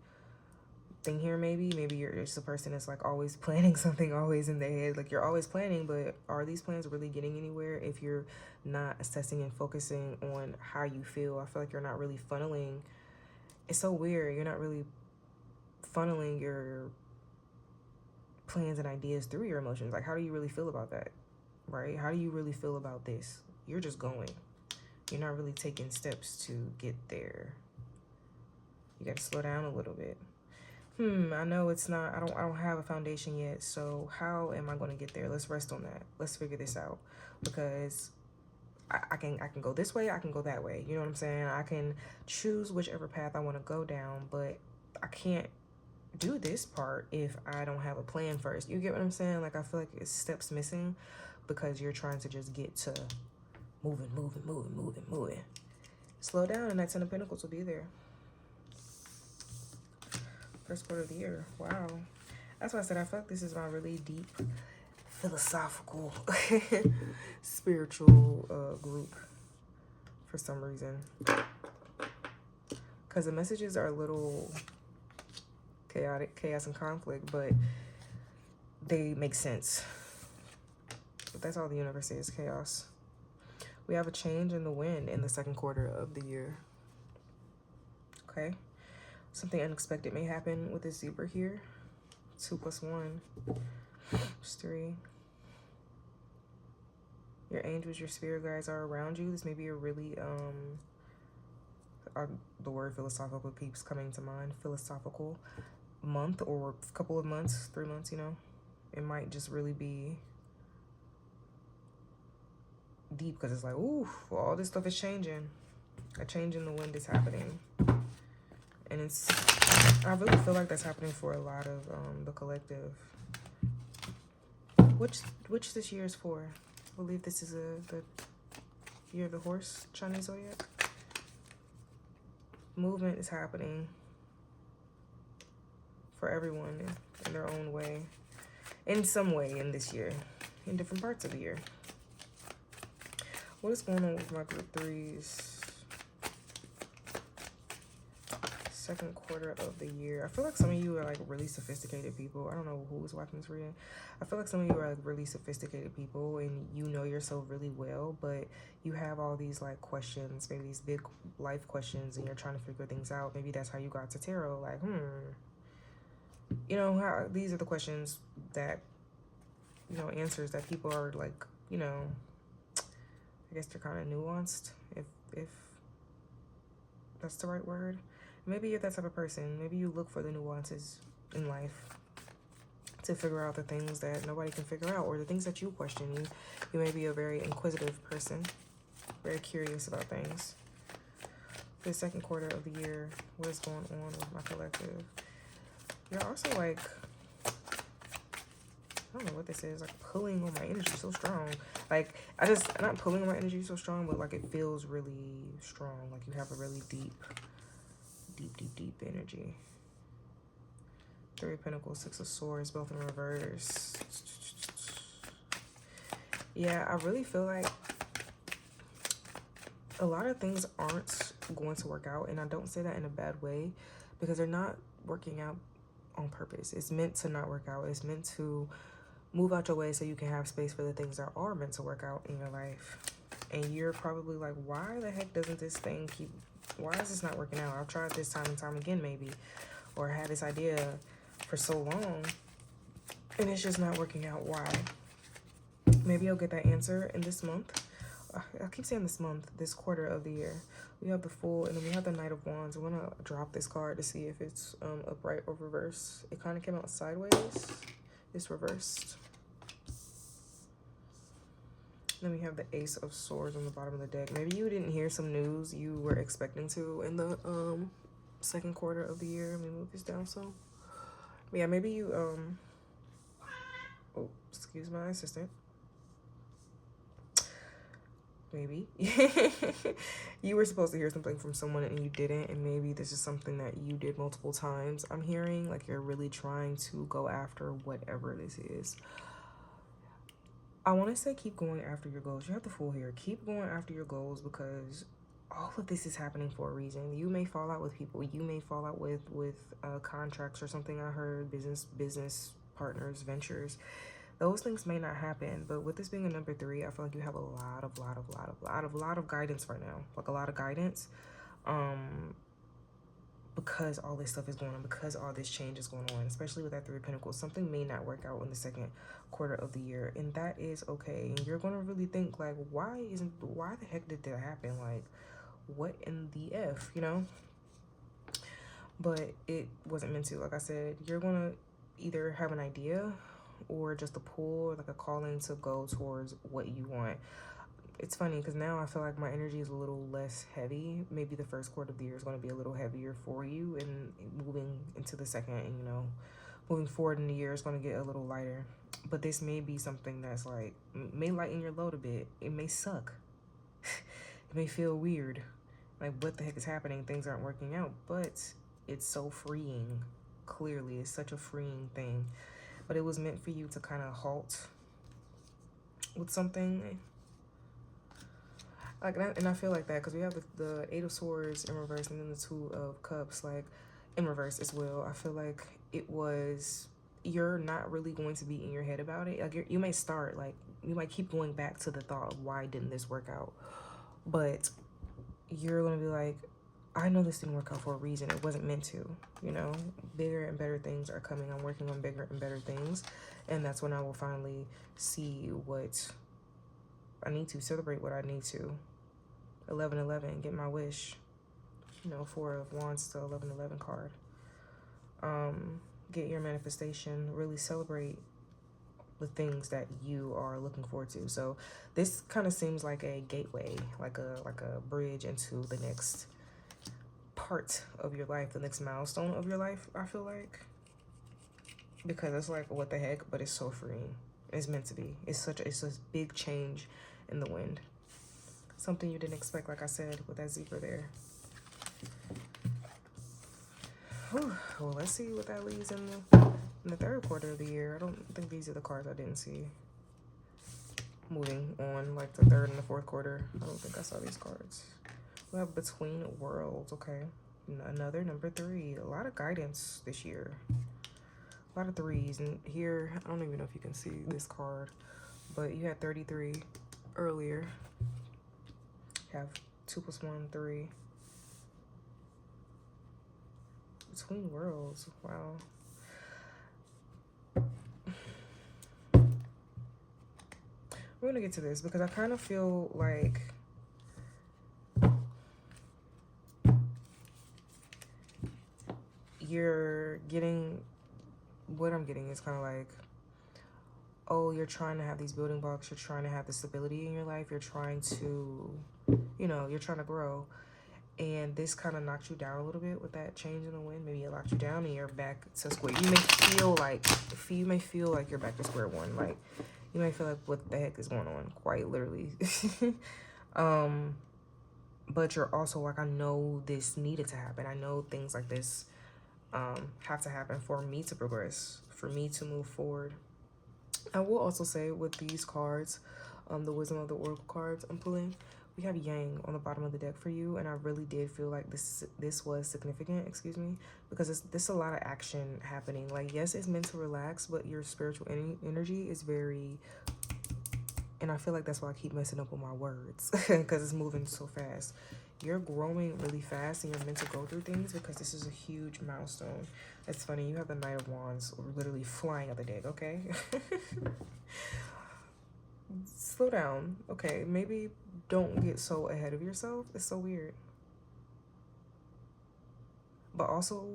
thing here. Maybe you're just a person that's like always planning something, always in their head. Like, you're always planning, but are these plans really getting anywhere if you're not assessing and focusing on how you feel? I feel like you're not really funneling. It's so weird. You're not really funneling your plans and ideas through your emotions. Like, how do you really feel about that? Right? How do you really feel about this? You're just going. You're not really taking steps to get there. You got to slow down a little bit. I know it's not, I don't have a foundation yet, so how am I going to get there? Let's rest on that. Let's figure this out, because I can go this way, I can go that way. You know what I'm saying? I can choose whichever path I want to go down, but I can't do this part if I don't have a plan first. You get what I'm saying? Like, I feel like it's steps missing because you're trying to just get to moving. Slow down and that Ten of Pentacles will be there. First quarter of the year. Wow. That's why I said I feel like this is my really deep philosophical spiritual group for some reason, because the messages are a little chaotic, chaos and conflict, but they make sense. But that's all the universe is, chaos. We have a change in the wind in the second quarter of the year. Okay, something unexpected may happen with this zebra here. 2 + 1 is 3. Your angels, your spirit guides are around you. This may be a really the word philosophical keeps coming to mind. Philosophical month or a couple of months, 3 months, you know. It might just really be deep because it's like, ooh, well, all this stuff is changing. A change in the wind is happening. And it's, I really feel like that's happening for a lot of the collective. Which this year is for? I believe this is the year of the horse, Chinese zodiac. Movement is happening for everyone in their own way, in some way in this year, in different parts of the year. What is going on with my group 3s? Second quarter of the year. I feel like some of you are like really sophisticated people. I don't know who is watching this reading. I feel like some of you are like really sophisticated people and you know yourself really well, but you have all these like questions, maybe these big life questions, and you're trying to figure things out. Maybe that's how you got to tarot. Like, you know, how these are the questions that, you know, answers that people are like, you know, I guess they're kind of nuanced, if that's the right word. Maybe you're that type of person. Maybe you look for the nuances in life to figure out the things that nobody can figure out, or the things that you question. You may be a very inquisitive person, very curious about things. For the second quarter of the year, what is going on with my collective? You're also like, I don't know what this is, like pulling on my energy so strong. Like, not pulling on my energy so strong, but like it feels really strong. Like you have a really deep energy. 3 of Pentacles, 6 of Swords, both in reverse. Yeah, I really feel like a lot of things aren't going to work out, and I don't say that in a bad way, because they're not working out on purpose. It's meant to not work out. It's meant to move out your way so you can have space for the things that are meant to work out in your life. And you're probably like, why the heck doesn't this thing keep, why is this not working out? I've tried this time and time again, maybe, or had this idea for so long and it's just not working out. Why? Maybe you'll get that answer in this month. I keep saying this month, this quarter of the year. We have the Fool, and then we have the Knight of Wands. I'm gonna drop this card to see if it's upright or reverse. It kind of came out sideways. It's reversed. Then we have the Ace of Swords on the bottom of the deck. Maybe you didn't hear some news you were expecting to in the second quarter of the year. Let me move this down some. But yeah, maybe you oh, excuse my assistant. Maybe you were supposed to hear something from someone and you didn't, and maybe this is something that you did multiple times. I'm hearing like you're really trying to go after whatever this is. I want to say keep going after your goals. You have the Fool here. Keep going after your goals, because all of this is happening for a reason. You may fall out with people. You may fall out with contracts or something. I heard business partners, ventures. Those things may not happen, but with this being a number 3, I feel like you have a lot of guidance right now. Like a lot of guidance, because all this stuff is going on, because all this change is going on, especially with that 3 of Pentacles. Something may not work out in the second quarter of the year, and that is okay. And you're gonna really think like, why the heck did that happen? Like, what in the F, you know? But it wasn't meant to. Like I said, you're gonna either have an idea or just a pull, like a calling to go towards what you want. it's funny because now I feel like my energy is a little less heavy. Maybe the first quarter of the year is going to be a little heavier for you, and moving into the second, and you know, moving forward in the year is going to get a little lighter. But this may be something that's like, may lighten your load a bit. It may suck. It may feel weird. Like, what the heck is happening? Things aren't working out. But it's so freeing. Clearly, it's such a freeing thing. But it was meant for you to kind of halt with something. Like, and I feel like that because we have the Eight of Swords in reverse and then the Two of Cups, like, in reverse as well. I feel like it was, you're not really going to be in your head about it. Like, you may start, like, you might keep going back to the thought of why didn't this work out. But you're going to be like, I know this didn't work out for a reason. It wasn't meant to, you know? Bigger and better things are coming. I'm working on bigger and better things. And that's when I will finally see what I need to, celebrate what I need to. 1111, get my wish. You know, Four of Wands to 1111 card. Get your manifestation. Really celebrate the things that you are looking forward to. So this kind of seems like a gateway, like a bridge into the next part of your life, the next milestone of your life, I feel like. Because it's like, what the heck, but it's so freeing. It's meant to be. It's a big change in the wind. Something you didn't expect, like I said, with that zebra there. Whew. Well, let's see what that leaves in the third quarter of the year. I don't think these are the cards I didn't see. Moving on, like the third and the fourth quarter. I don't think I saw these cards. We have Between Worlds, okay. Another number 3. A lot of guidance this year. A lot of 3s. And here, I don't even know if you can see this card, but you had 33 earlier. You have 2 + 1, 3. Between Worlds, wow. We're gonna get to this because I kind of feel like you're getting, what I'm getting is kind of like, oh, you're trying to have these building blocks, you're trying to have the stability in your life, you're trying to, you know, you're trying to grow. And this kind of knocked you down a little bit with that change in the wind. Maybe it locked you down and you're back to square. You may feel like you're back to square one. Like, you may feel like, what the heck is going on? Quite literally. But you're also like, I know this needed to happen. I know things like this have to happen for me to progress, for me to move forward. I will also say with these cards, the Wisdom of the Oracle cards I'm pulling, we have Yang on the bottom of the deck for you, and I really did feel like this was significant, excuse me, because this a lot of action happening. Like, yes, it's meant to relax, but your spiritual energy is very, and I feel like that's why I keep messing up with my words, because it's moving so fast. You're growing really fast, and you're meant to go through things because this is a huge milestone. It's funny, you have the Knight of Wands literally flying out the deck, okay? Slow down, okay? Maybe don't get so ahead of yourself. It's so weird. But also,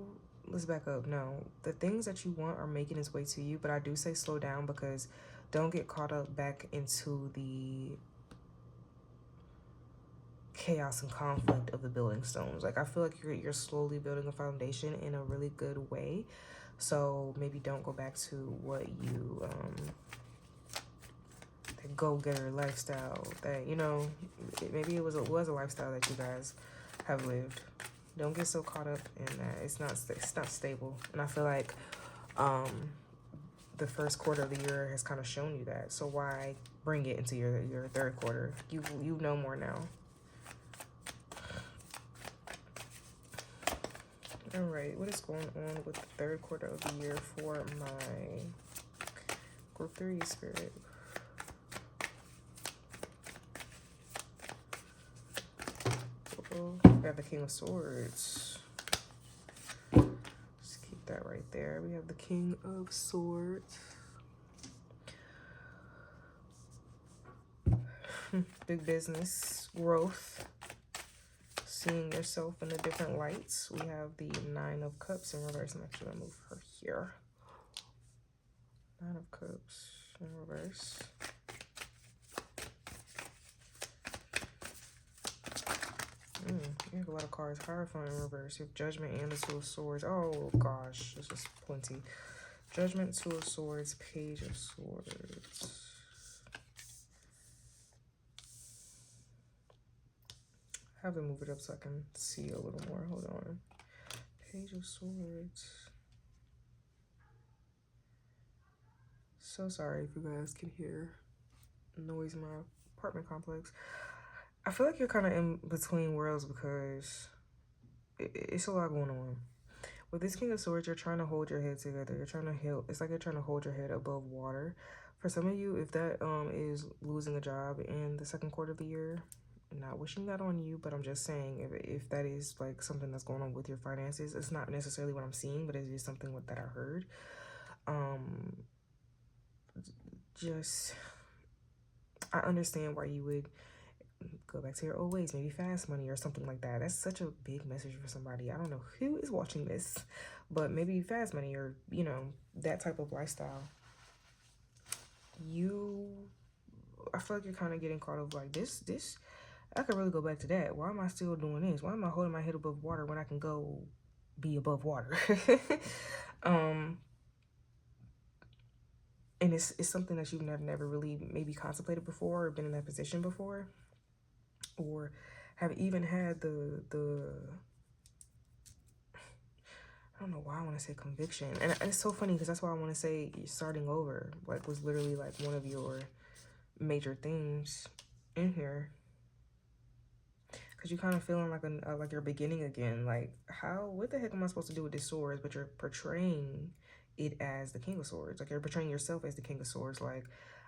let's back up. No, the things that you want are making its way to you, but I do say slow down because don't get caught up back into the chaos and conflict of the building stones. Like, I feel like you're slowly building a foundation in a really good way. So maybe don't go back to what you the go-getter lifestyle that, you know, maybe it was a lifestyle that you guys have lived. Don't get so caught up in that. It's not stable. And I feel like the first quarter of the year has kind of shown you that. So why bring it into your third quarter? You know more now. All right, what is going on with the third quarter of the year for my group 3 spirit? We have the King of Swords. Just keep that right there. We have the King of Swords. Big business, growth, seeing yourself in the different lights. We have the Nine of Cups in reverse. I'm actually going to move her here. Nine of Cups in reverse. a lot of cards. Hierophant in reverse. You have Judgment and the Two of Swords. Oh, gosh. This is plenty. Judgment, Two of Swords, Page of Swords. I have to move it up so I can see a little more. Hold on. Page of Swords. So sorry if you guys can hear noise in my apartment complex. I feel like you're kind of in between worlds because it's a lot going on. With this King of Swords, you're trying to hold your head together. You're trying to heal. It's like you're trying to hold your head above water. For some of you, if that is losing a job in the second quarter of the year, not wishing that on you, but I'm just saying if that is like something that's going on with your finances, it's not necessarily what I'm seeing, but it is something that I heard. Just, I understand why you would go back to your old ways, maybe fast money or something like that. That's such a big message for somebody. I don't know who is watching this, but maybe fast money or, you know, that type of lifestyle. I feel like you're kind of getting caught up like this, I could really go back to that. Why am I still doing this? Why am I holding my head above water when I can go be above water? And it's something that you've never really maybe contemplated before or been in that position before, or have even had the I don't know why I want to say conviction. And it's so funny because that's why I want to say starting over, like, was literally like one of your major themes in here. Because you're kind of feeling like you're beginning again. Like, what the heck am I supposed to do with this swords? But you're portraying it as the King of Swords. Like, you're portraying yourself as the King of Swords. Like,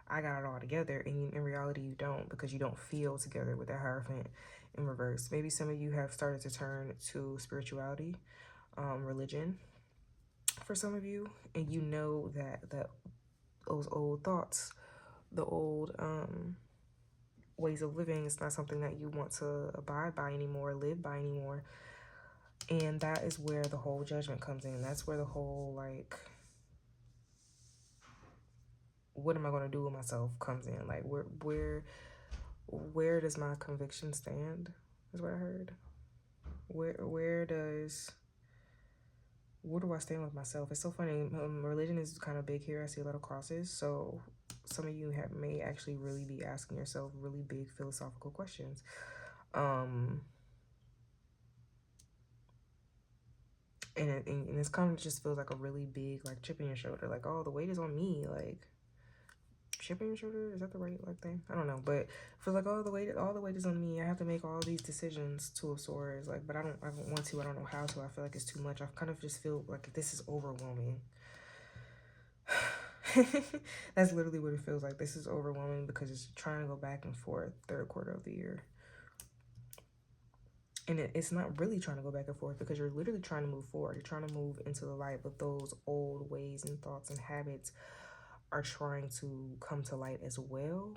I got it all together. And in reality, you don't, because you don't feel together with that Hierophant in reverse. Maybe some of you have started to turn to spirituality, religion, for some of you. And you know that those old thoughts, the old ways of living, is not something that you want to abide by anymore, live by anymore. And that is where the whole judgment comes in. That's where the whole, like, what am I going to do with myself comes in. Like, where does my conviction stand, is what I heard. Where do I stand with myself? It's so funny. Religion is kind of big here. I see a lot of crosses. So some of you may actually really be asking yourself really big philosophical questions. And it's kind of just feels like a really big, like, chip in your shoulder. Like, oh, the weight is on me. Like, chip in your shoulder, is that the right, like, thing? I don't know, but I feel like all the weight is on me. I have to make all these decisions. Two of Swords, like, but I don't want to. I don't know how to. I feel like it's too much. I kind of just feel like this is overwhelming. That's literally what it feels like. This is overwhelming because it's trying to go back and forth third quarter of the year. And it's not really trying to go back and forth because you're literally trying to move forward. You're trying to move into the light, but those old ways and thoughts and habits are trying to come to light as well.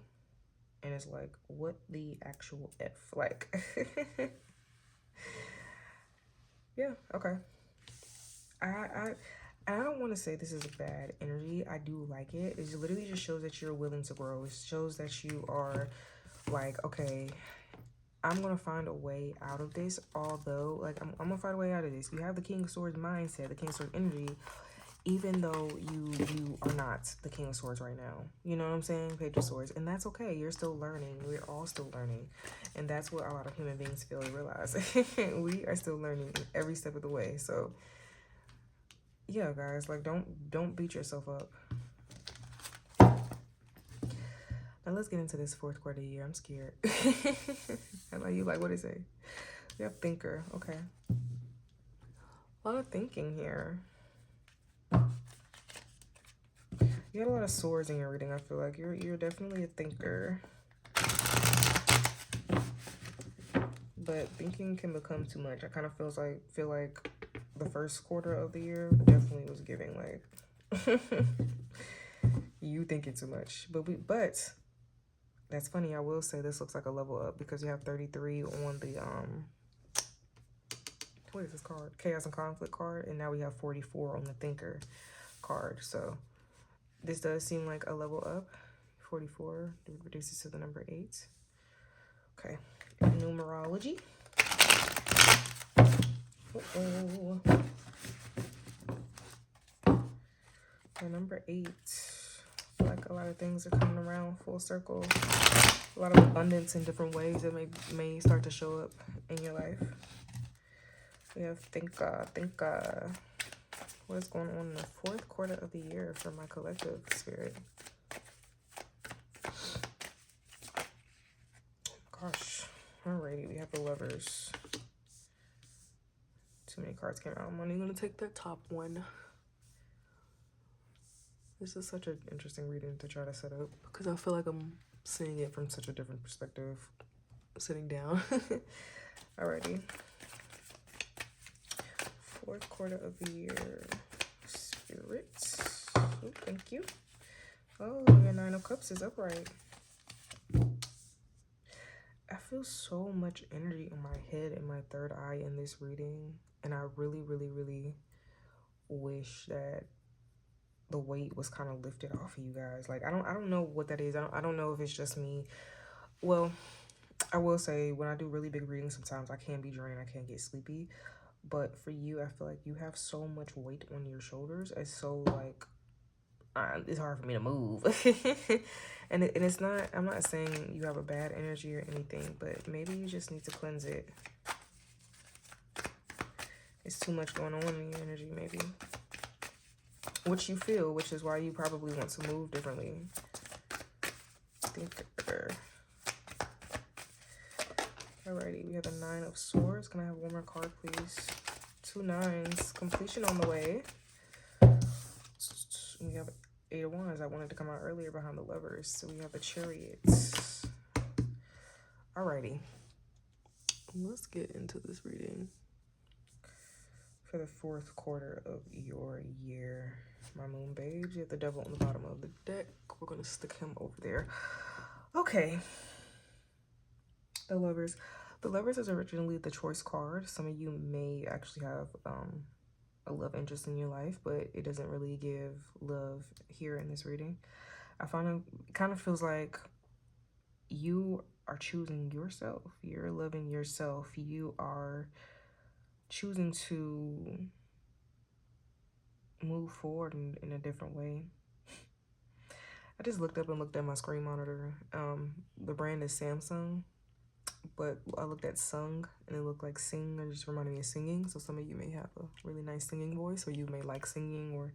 And it's like, what the actual F? Like, yeah, okay. I don't want to say this is a bad energy. I do like it. It literally just shows that you're willing to grow. It shows that you are like, okay, I'm going to find a way out of this. Although, like, I'm going to find a way out of this. You have the King of Swords mindset, the King of Swords energy, even though you are not the King of Swords right now. You know what I'm saying? Page of Swords. And that's okay. You're still learning. We're all still learning. And that's what a lot of human beings feel and realize. We are still learning every step of the way. So, yeah, guys, like, don't beat yourself up. Now let's get into this fourth quarter year. I'm scared. I know you like, what is it? We have thinker. Okay. A lot of thinking here. You got a lot of swords in your reading. I feel like you're definitely a thinker. But thinking can become too much. I kind of feel like the first quarter of the year definitely was giving like you thinking too much. But that's funny. I will say this looks like a level up because you have 33 on the what is this card? Chaos and Conflict card, and now we have 44 on the Thinker card. So this does seem like a level up. 44 reduces to the number 8. Okay, numerology. Uh-oh. And number 8. I feel like a lot of things are coming around full circle. A lot of abundance in different ways that may start to show up in your life. We have 𝖃𝚗𝚃𝚗. What is going on in the 4th quarter of the year for my collective spirit? Gosh. Alrighty, we have the Lovers. Too many cards came out. I'm only going to take the top one. This is such an interesting reading to try to set up because I feel like I'm seeing it from such a different perspective sitting down. Alrighty. 4th quarter of the year. Spirit. Oh, thank you. Oh, your 9 of Cups is upright. I feel so much energy in my head and my 3rd eye in this reading. And I really, really, really wish that the weight was kind of lifted off of you guys. Like, I don't know what that is. I don't know if it's just me. Well, I will say when I do really big readings, sometimes I can be drained. I can get sleepy. But for you, I feel like you have so much weight on your shoulders. It's so like, it's hard for me to move. and it's not, I'm not saying you have a bad energy or anything, but maybe you just need to cleanse it. It's too much going on in your energy, maybe. Which you feel, which is why you probably want to move differently. Thinker. Alrighty, we have a 9 of Swords. Can I have one more card, please? 2 9s. Completion on the way. We have 8 of Wands. I wanted to come out earlier behind the Lovers. So we have the Chariot. Alrighty. Let's get into this reading. For the 4th quarter of your year. My moon babes, you have the Devil on the bottom of the deck. We're going to stick him over there. Okay. The Lovers. The Lovers is originally the choice card. Some of you may actually have a love interest in your life, but it doesn't really give love here in this reading. I find it kind of feels like you are choosing yourself. You're loving yourself. You are choosing to move forward in a different way. I just looked up and looked at my screen monitor. The brand is Samsung, but I looked at sung and it looked like sing. It just reminded me of singing. So some of you may have a really nice singing voice, or you may like singing or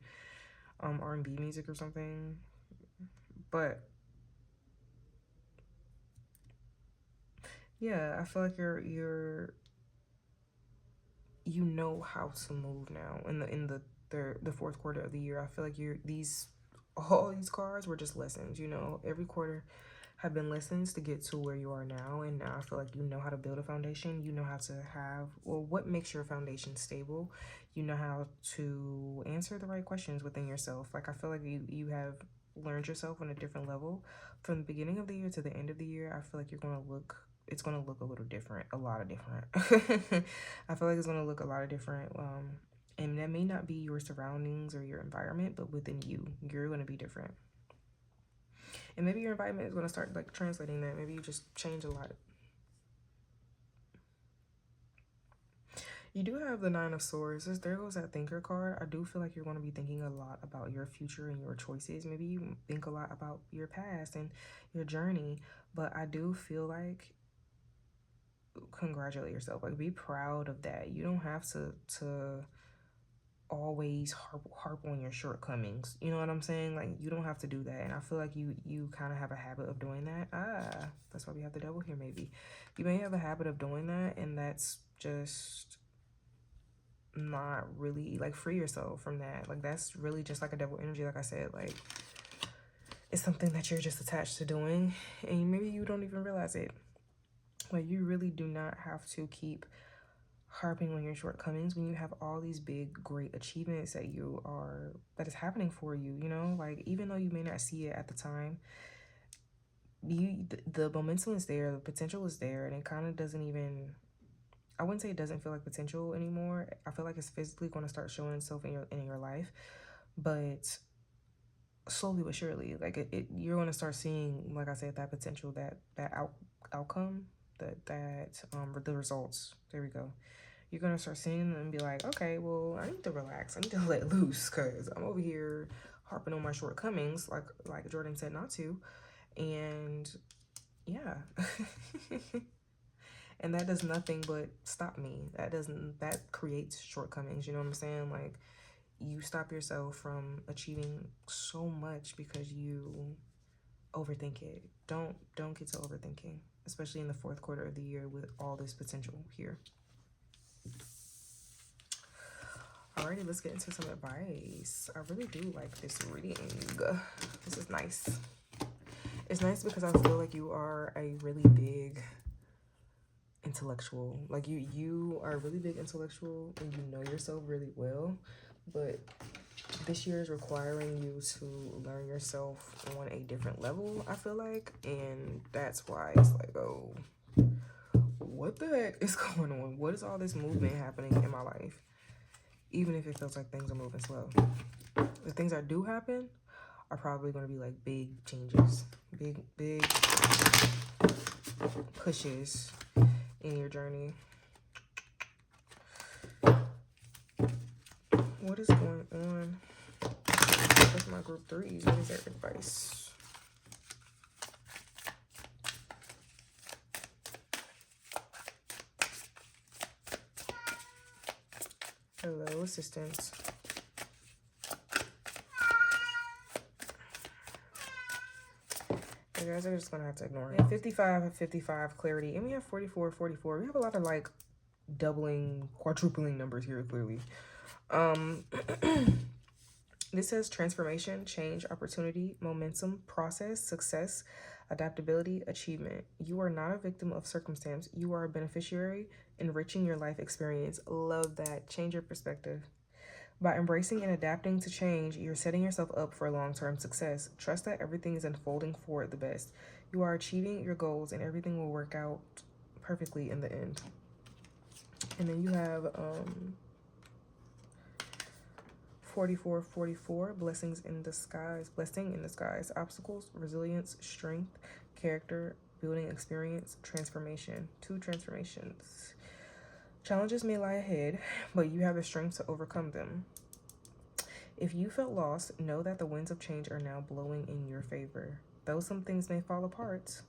R&B music or something. But yeah, I feel like you know how to move now in the 4th quarter of the year. I feel like all these cards were just lessons, you know. Every quarter have been lessons to get to where you are now, and now I feel like you know how to build a foundation. You know how to have, well, what makes your foundation stable. You know how to answer the right questions within yourself. Like, I feel like you have learned yourself on a different level from the beginning of the year to the end of the year. I feel like it's going to look a little different, a lot of different. I feel like it's going to look a lot of different. And that may not be your surroundings or your environment, but within you, you're going to be different. And maybe your environment is going to start like translating that. Maybe you just change a lot. You do have the 9 of Swords. There goes that thinker card. I do feel like you're going to be thinking a lot about your future and your choices. Maybe you think a lot about your past and your journey. But I do feel like, congratulate yourself. Like, be proud of that. You don't have to always harp on your shortcomings. You know what I'm saying? Like, you don't have to do that. And I feel like you kind of have a habit of doing that. That's why we have the Devil here. Maybe you may have a habit of doing that, and that's just not really, like, free yourself from that. Like, that's really just like a devil energy. Like I said, like, it's something that you're just attached to doing, and maybe you don't even realize it. Like, you really do not have to keep harping on your shortcomings when you have all these big, great achievements that is happening for you, you know? Like, even though you may not see it at the time, the momentum is there, the potential is there, and it kind of doesn't even, I wouldn't say it doesn't feel like potential anymore. I feel like it's physically going to start showing itself in your life, but slowly but surely, like, you're going to start seeing, like I said, that potential, that outcome, the results. There we go. you're gonna start seeing them and be like, okay, well, I need to relax. I need to let loose because I'm over here harping on my shortcomings, like Jordan said not to. And yeah. And that does nothing but stop me. That creates shortcomings, you know what I'm saying? Like, you stop yourself from achieving so much because you overthink it. Don't get to overthinking, especially in the 4th quarter of the year with all this potential here. Alrighty, let's get into some advice. I really do like this reading. This is nice. It's nice because I feel like you are a really big intellectual. Like, you are a really big intellectual and you know yourself really well, but this year is requiring you to learn yourself on a different level, I feel like, and that's why it's like, oh, what the heck is going on? What is all this movement happening in my life? Even if it feels like things are moving slow, the things that do happen are probably going to be like big changes, big pushes in your journey. What is going on with my group 3s? What is their advice? Hello, assistants. You guys are just gonna have to ignore it. 55 clarity, and we have 44. We have a lot of like doubling, quadrupling numbers here, clearly. This says transformation, change, opportunity, momentum, process, success, adaptability, achievement. You are not a victim of circumstance. You are a beneficiary, enriching your life experience. Love that. Change your perspective. By embracing and adapting to change, you're setting yourself up for long-term success. Trust that everything is unfolding for the best. You are achieving your goals and everything will work out perfectly in the end. And then you have 44, blessings in disguise, blessing in disguise, obstacles, resilience, strength, character, building experience, transformation. 2 transformations. Challenges may lie ahead, but you have the strength to overcome them. If you felt lost, know that the winds of change are now blowing in your favor. Though some things may fall apart,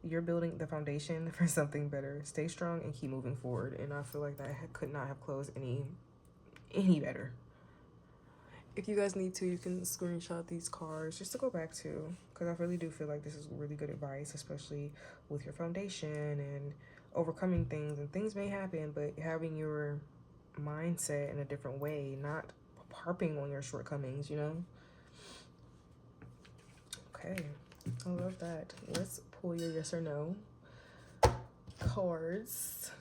you're building the foundation for something better. Stay strong and keep moving forward. And I feel like that could not have closed any better. If you guys need to, you can screenshot these cards just to go back to, because I really do feel like this is really good advice, especially with your foundation and overcoming things. And things may happen, but having your mindset in a different way, not harping on your shortcomings, you know? Okay, I love that. Let's pull your yes or no cards.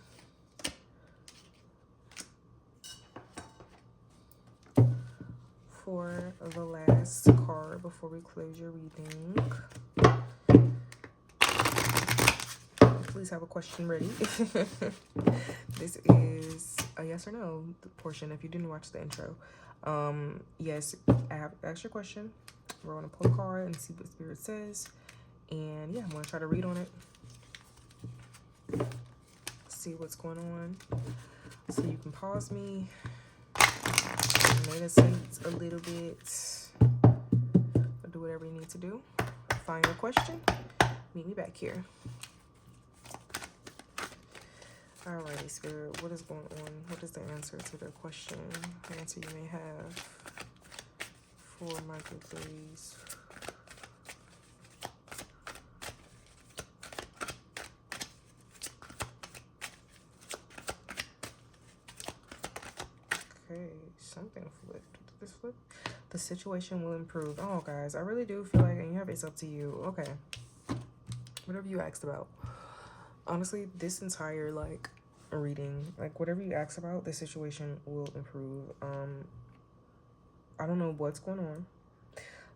For the last card before we close your reading. Please have a question ready. This is a yes or no portion if you didn't watch the intro. Yes, I have asked your question. We're gonna pull a card and see what Spirit says. And yeah, I'm gonna try to read on it. See what's going on. So you can pause me. Meditate a little bit. Or do whatever you need to do. Find your question. Meet me back here. Alrighty, Spirit, what is going on? What is the answer to the question? The answer you may have for my group 3s. Okay, something flipped. Did this flip? The situation will improve. Oh, guys, I really do feel like, and you have it's up to you. Okay. Whatever you asked about. Honestly, this entire, like, reading, like, whatever you asked about, the situation will improve. I don't know what's going on,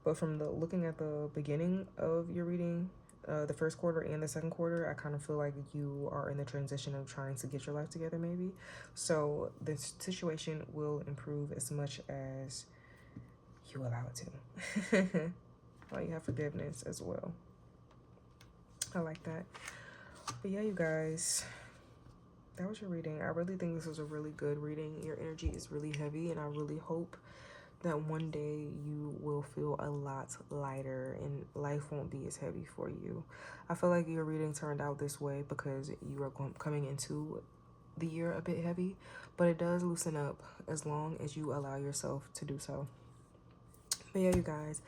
but from looking at the beginning of your reading, the 1st quarter and the 2nd quarter, I kind of feel like you are in the transition of trying to get your life together, maybe. So the situation will improve as much as you allow it to. Well, you have forgiveness as well. I like that. But yeah, you guys, that was your reading. I really think this was a really good reading. Your energy is really heavy, and I really hope that one day you will feel a lot lighter and life won't be as heavy for you. I feel like your reading turned out this way because you are coming into the year a bit heavy, but it does loosen up as long as you allow yourself to do so. But yeah, you guys,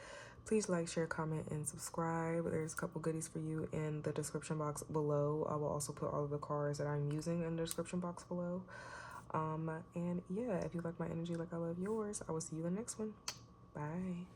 please like, share, comment, and subscribe. There's a couple goodies for you in the description box below. I will also put all of the cards that I'm using in the description box below. And yeah, if you like my energy like I love yours, I will see you in the next one. Bye.